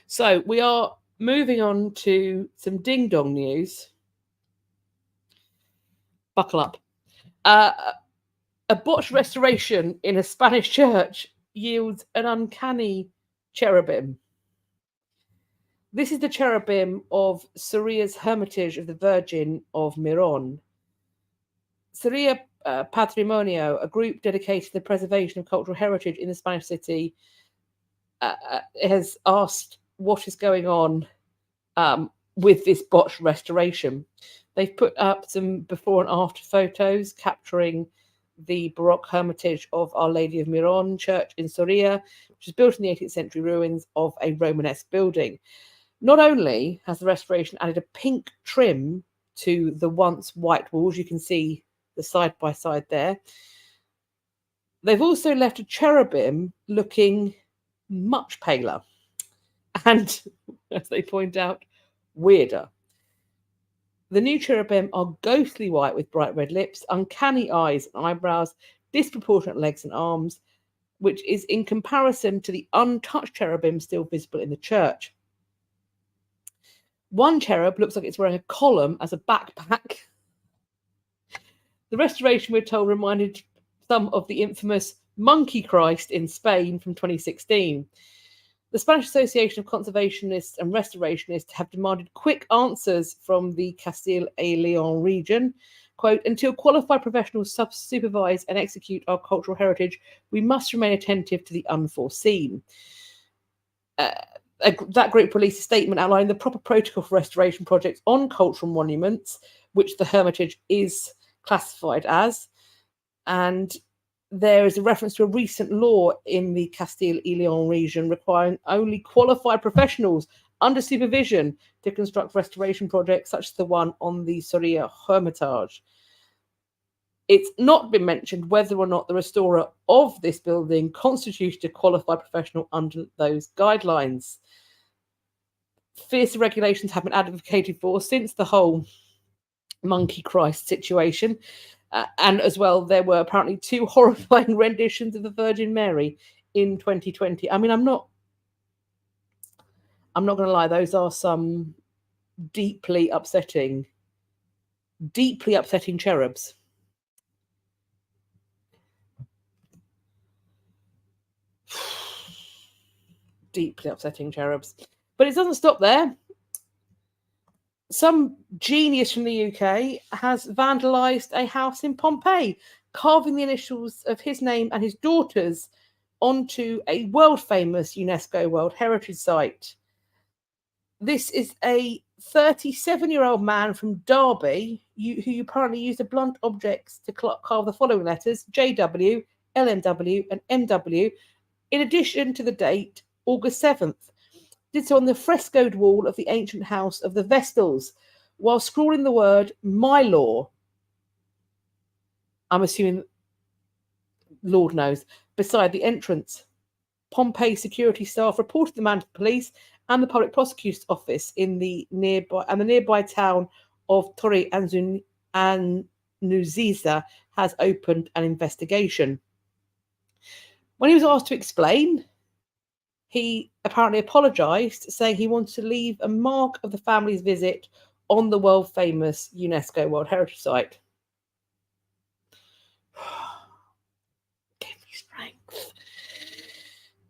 So we are moving on to some ding-dong news. Buckle up. A botched restoration in a Spanish church yields an uncanny cherubim. This is the cherubim of Soria's Hermitage of the Virgin of Miron. Soria Patrimonio, a group dedicated to the preservation of cultural heritage in the Spanish city, has asked what is going on with this botched restoration. They've put up some before and after photos capturing the Baroque hermitage of Our Lady of Miron Church in Soria, which was built in the 18th century ruins of a Romanesque building. Not only has the restoration added a pink trim to the once white walls, you can see the side by side there, they've also left a cherubim looking much paler and, as they point out, weirder. The new cherubim are ghostly white with bright red lips, uncanny eyes and eyebrows, disproportionate legs and arms, which is in comparison to the untouched cherubim still visible in the church. One cherub looks like it's wearing a column as a backpack. The restoration, we're told, reminded some of the infamous Monkey Christ in Spain from 2016. The Spanish Association of Conservationists and Restorationists have demanded quick answers from the Castile and Leon region. Quote, until qualified professionals supervise and execute our cultural heritage, we must remain attentive to the unforeseen. That group released a statement outlining the proper protocol for restoration projects on cultural monuments, which the Hermitage is classified as. And there is a reference to a recent law in the Castile and Leon region requiring only qualified professionals under supervision to construct restoration projects such as the one on the Soria Hermitage. It's not been mentioned whether or not the restorer of this building constituted a qualified professional under those guidelines. Fiercer regulations have been advocated for since the whole Monkey Christ situation. And as well, there were apparently 2 horrifying renditions of the Virgin Mary in 2020. I mean, I'm not going to lie, those are some deeply upsetting cherubs. Deeply upsetting cherubs. But it doesn't stop there. Some genius from the UK has vandalised a house in Pompeii, carving the initials of his name and his daughter's onto a world-famous UNESCO World Heritage Site. This is a 37-year-old man from Derby who apparently used a blunt object to carve the following letters, JW, LMW and MW, in addition to the date, August 7th. Did so on the frescoed wall of the ancient house of the Vestals, while scrawling the word "My Law." I'm assuming, Lord knows, beside the entrance. Pompeii security staff reported the man to the police, and the public prosecutor's office in the nearby town of Torre Annunziata has opened an investigation. When he was asked to explain, he apparently apologised, saying he wanted to leave a mark of the family's visit on the world-famous UNESCO World Heritage Site. Give me strength.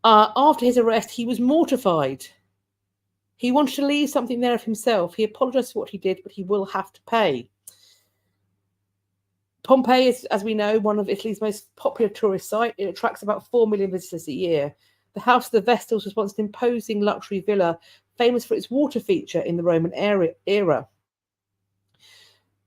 After his arrest, he was mortified. He wanted to leave something there of himself. He apologised for what he did, but he will have to pay. Pompeii is, as we know, one of Italy's most popular tourist sites. It attracts about 4 million visitors a year. The House of the Vestals was once an imposing luxury villa, famous for its water feature in the Roman era.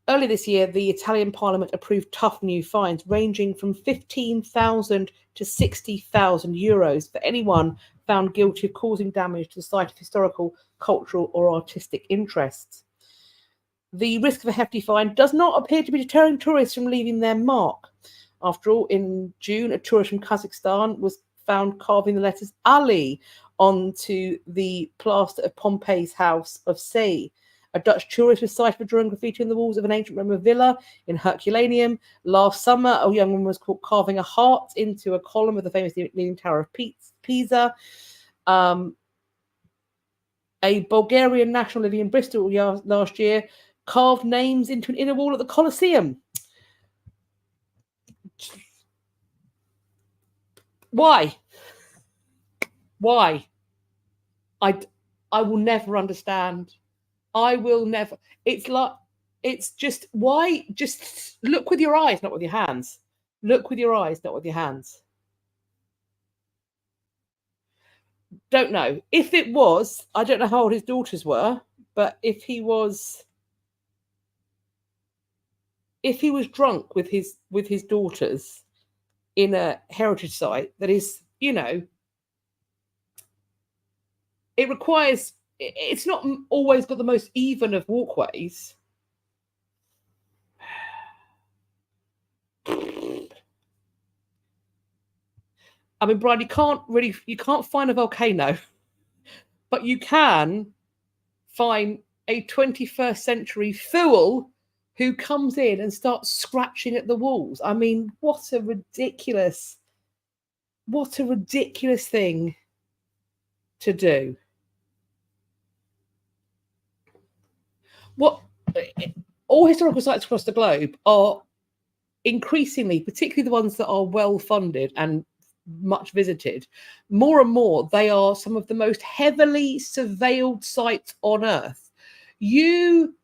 Earlier this year, the Italian Parliament approved tough new fines ranging from 15,000 to 60,000 euros for anyone found guilty of causing damage to the site of historical, cultural or artistic interests. The risk of a hefty fine does not appear to be deterring tourists from leaving their mark. After all, in June, a tourist from Kazakhstan was found carving the letters Ali onto the plaster of Pompeii's House of Say. A Dutch tourist was cited for drawing graffiti on the walls of an ancient Roman villa in Herculaneum. Last summer, a young woman was caught carving a heart into a column of the famous Leaning Tower of Pisa. A Bulgarian national living in Bristol last year carved names into an inner wall at the Colosseum. Why? Why? I will never understand. I will never. It's just, why? Just look with your eyes, not with your hands. Look with your eyes, not with your hands. Don't know. If it was, I don't know how old his daughters were, but if he was drunk with his daughters in a heritage site that is, it requires, it's not always got the most even of walkways. I mean, Brian, you can't find a volcano, but you can find a 21st century fool who comes in and starts scratching at the walls. I mean, what a ridiculous thing to do. All historical sites across the globe are increasingly, particularly the ones that are well funded and much visited, more and more they are some of the most heavily surveilled sites on earth. You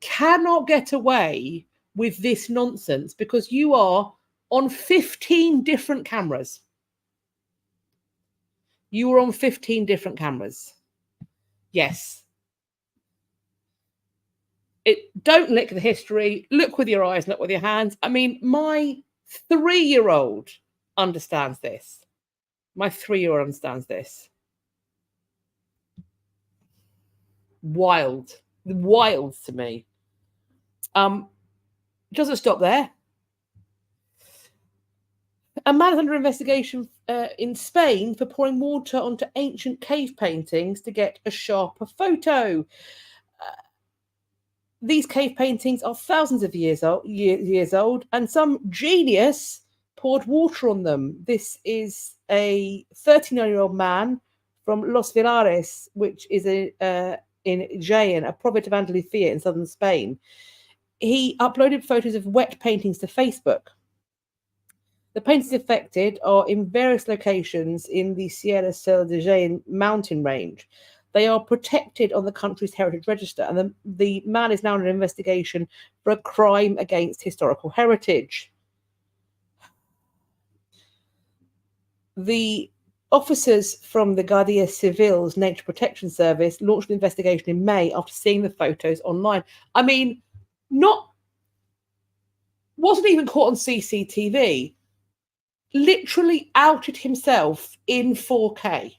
cannot get away with this nonsense because you are on 15 different cameras. You are on 15 different cameras. Yes. Don't lick the history. Look with your eyes, not with your hands. I mean, my 3-year-old understands this. My 3-year-old understands this. Wild to me. Doesn't stop there. A man is under investigation in Spain for pouring water onto ancient cave paintings to get a sharper photo. These cave paintings are thousands of years old, and some genius poured water on them. This is a 39-year-old man from Los Vilares, which is in Jayne, a province of Andalusia in southern Spain. He uploaded photos of wet paintings to Facebook. The paintings affected are in various locations in the Sierra de Jayne mountain range. They are protected on the country's heritage register, and the man is now under investigation for a crime against historical heritage. The officers from the Guardia Civil's Nature Protection Service launched an investigation in May after seeing the photos online. I mean, wasn't even caught on CCTV. Literally outed himself in 4K.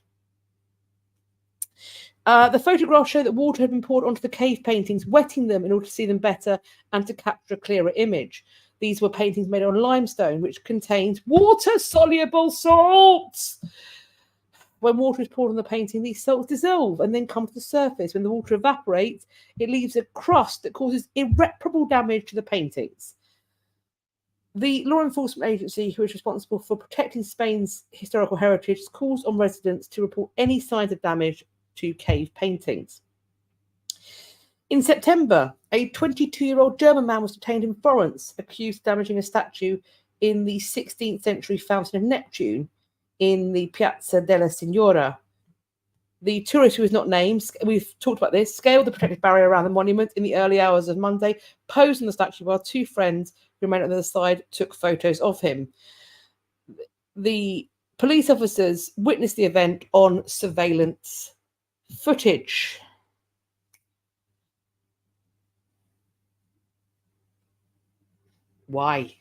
The photographs show that water had been poured onto the cave paintings, wetting them in order to see them better and to capture a clearer image. These were paintings made on limestone, which contains water-soluble salts. When water is poured on the painting, these salts dissolve and then come to the surface. When the water evaporates, it leaves a crust that causes irreparable damage to the paintings. The law enforcement agency, who is responsible for protecting Spain's historical heritage, calls on residents to report any signs of damage to cave paintings. In September, a 22-year-old German man was detained in Florence, accused of damaging a statue in the 16th century Fountain of Neptune in the Piazza della Signora. The tourist, who is not named, we've talked about this, scaled the protective barrier around the monument in the early hours of Monday, posed on the statue while two friends who remained on the other side took photos of him. The police officers witnessed the event on surveillance footage. Why?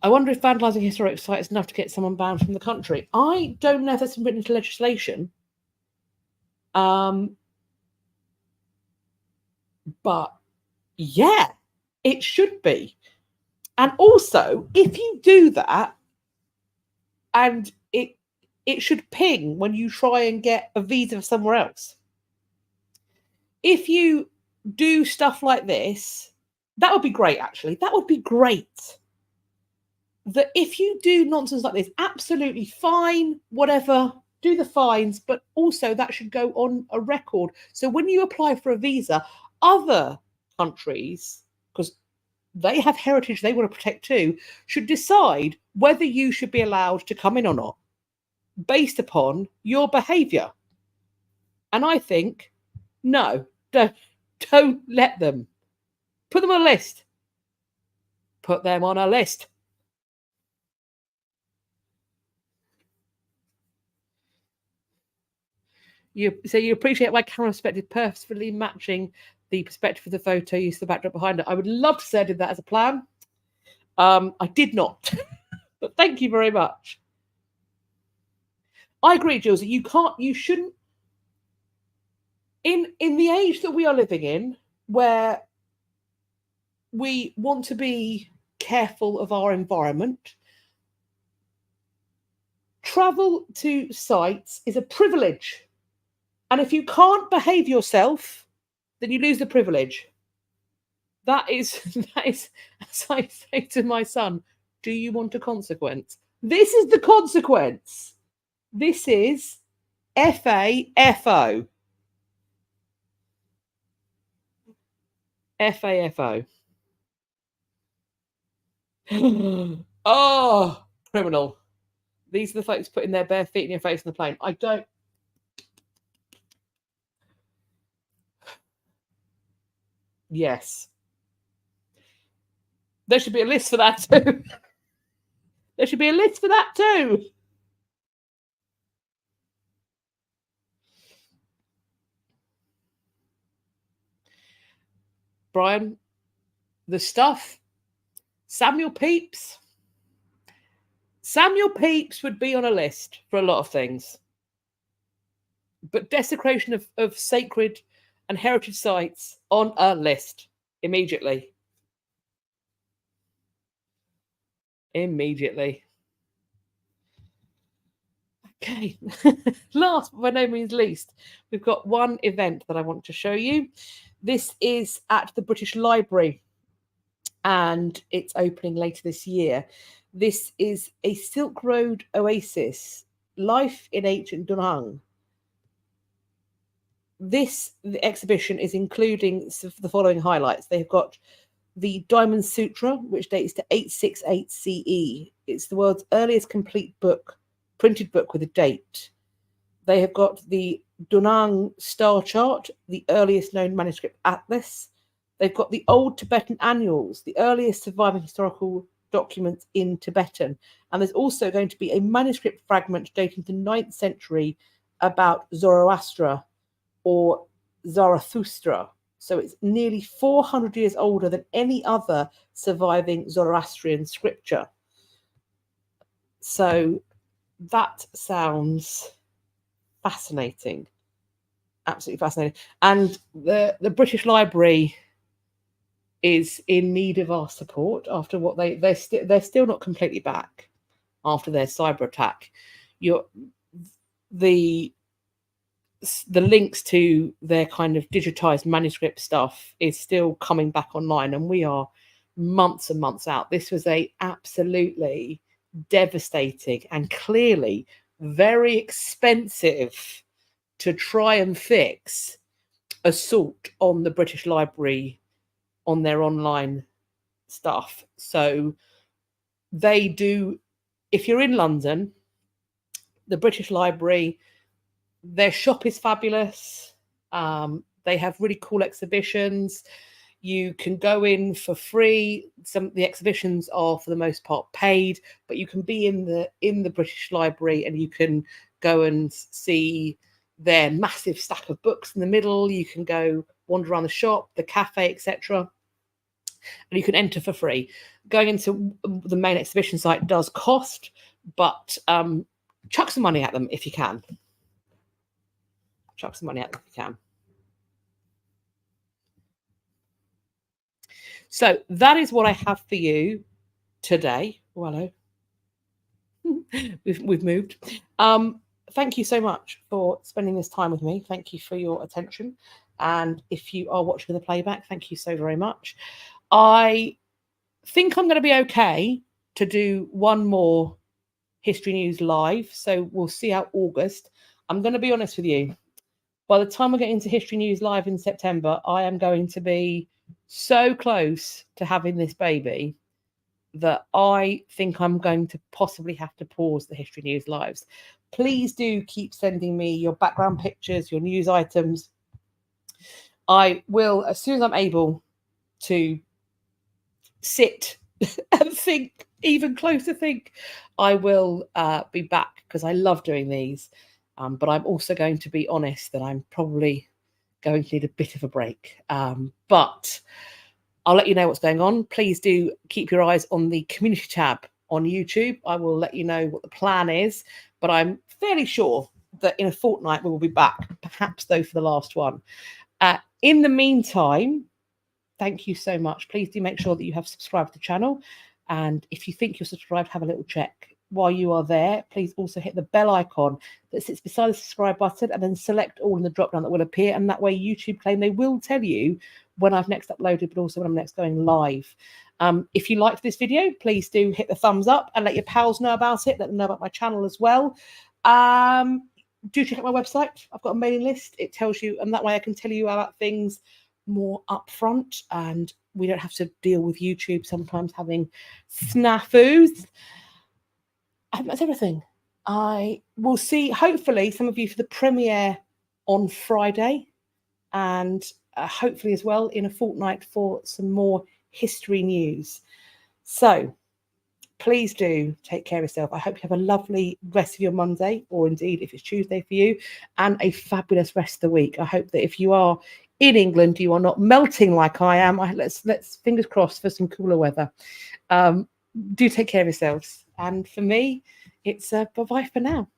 I wonder if vandalising historic sites is enough to get someone banned from the country. I don't know if that's been written into legislation. But yeah, it should be. And also, if you do that, and it should ping when you try and get a visa somewhere else. If you do stuff like this, that would be great, actually. That would be great. that if you do nonsense like this, absolutely fine, whatever, do the fines, but also that should go on a record. So when you apply for a visa, other countries, because they have heritage they want to protect too, should decide whether you should be allowed to come in or not based upon your behaviour. And I think, no, don't let them. Put them on a list. Put them on a list. So you appreciate my camera perspective purposefully matching the perspective of the photo, use the backdrop behind it. I would love to say I did that as a plan. I did not, but thank you very much. I agree, Jules. You shouldn't. In the age that we are living in, where we want to be careful of our environment, travel to sites is a privilege. And if you can't behave yourself, then you lose the privilege. That is, as I say to my son, do you want a consequence? This is the consequence. This is FAFO. FAFO. Oh, criminal. These are the folks putting their bare feet in your face on the plane. I don't. Yes. There should be a list for that too. There should be a list for that too. Brian, the stuff. Samuel Pepys. Samuel Pepys would be on a list for a lot of things. But desecration of sacred and heritage sites on a list immediately. Immediately. Okay. Last but by no means least, we've got one event that I want to show you. This is at the British Library and it's opening later this year. This is a Silk Road oasis, Life in Ancient Dunhuang. The exhibition is including the following highlights. They've got the Diamond Sutra, which dates to 868 CE. It's the world's earliest complete book, printed book with a date. They have got the Dunhuang star chart, the earliest known manuscript atlas. They've got the old Tibetan annuals, the earliest surviving historical documents in Tibetan. And there's also going to be a manuscript fragment dating to the 9th century about Zoroaster or Zarathustra. So it's nearly 400 years older than any other surviving Zoroastrian scripture. So that sounds fascinating. Absolutely fascinating. And the British Library is in need of our support after what they're still not completely back after their cyber attack. The links to their kind of digitized manuscript stuff is still coming back online, and we are months and months out. This was a absolutely devastating and clearly very expensive to try and fix assault on the British Library on their online stuff. So they do, if you're in London, the British Library, their shop is fabulous. They have really cool exhibitions. You can go in for free. Some of the exhibitions are for the most part paid, but you can be in the British Library and you can go and see their massive stack of books in the middle. You can go wander around the shop, the cafe, etc. And you can enter for free. Going into the main exhibition site does cost, but chuck some money at them if you can. Chuck some money at them if you can. So that is what I have for you today. Oh, hello. We've moved. Thank you so much for spending this time with me. Thank you for your attention. And if you are watching the playback, thank you so very much. I think I'm going to be okay to do one more History News live. So we'll see how August. I'm going to be honest with you. By the time I get into History News live in September, I am going to be so close to having this baby that I think I'm going to possibly have to pause the History News lives. Please do keep sending me your background pictures, your news items. I will, as soon as I'm able to sit and think, even closer think, I will be back, because I love doing these. But I'm also going to be honest that I'm probably going to need a bit of a break. But I'll let you know what's going on. Please do keep your eyes on the community tab on YouTube. I will let you know what the plan is, but I'm fairly sure that in a fortnight we will be back, perhaps though for the last one. In the meantime, thank you so much. Please do make sure that you have subscribed to the channel. And if you think you're subscribed, have a little check. While you are there, please also hit the bell icon that sits beside the subscribe button, and then select all in the drop down that will appear. And that way YouTube claim they will tell you when I've next uploaded, but also when I'm next going live. If you liked this video, please do hit the thumbs up and let your pals know about it. Let them know about my channel as well. Do check out my website. I've got a mailing list. It tells you, and that way I can tell you about things more upfront, and we don't have to deal with YouTube sometimes having snafus. I think that's everything. I will see, hopefully, some of you for the premiere on Friday, and hopefully as well in a fortnight for some more history news. So please do take care of yourself. I hope you have a lovely rest of your Monday, or indeed if it's Tuesday for you, and a fabulous rest of the week. I hope that if you are in England, you are not melting like I am. Let's fingers crossed for some cooler weather. Do take care of yourselves. And for me, it's bye-bye for now.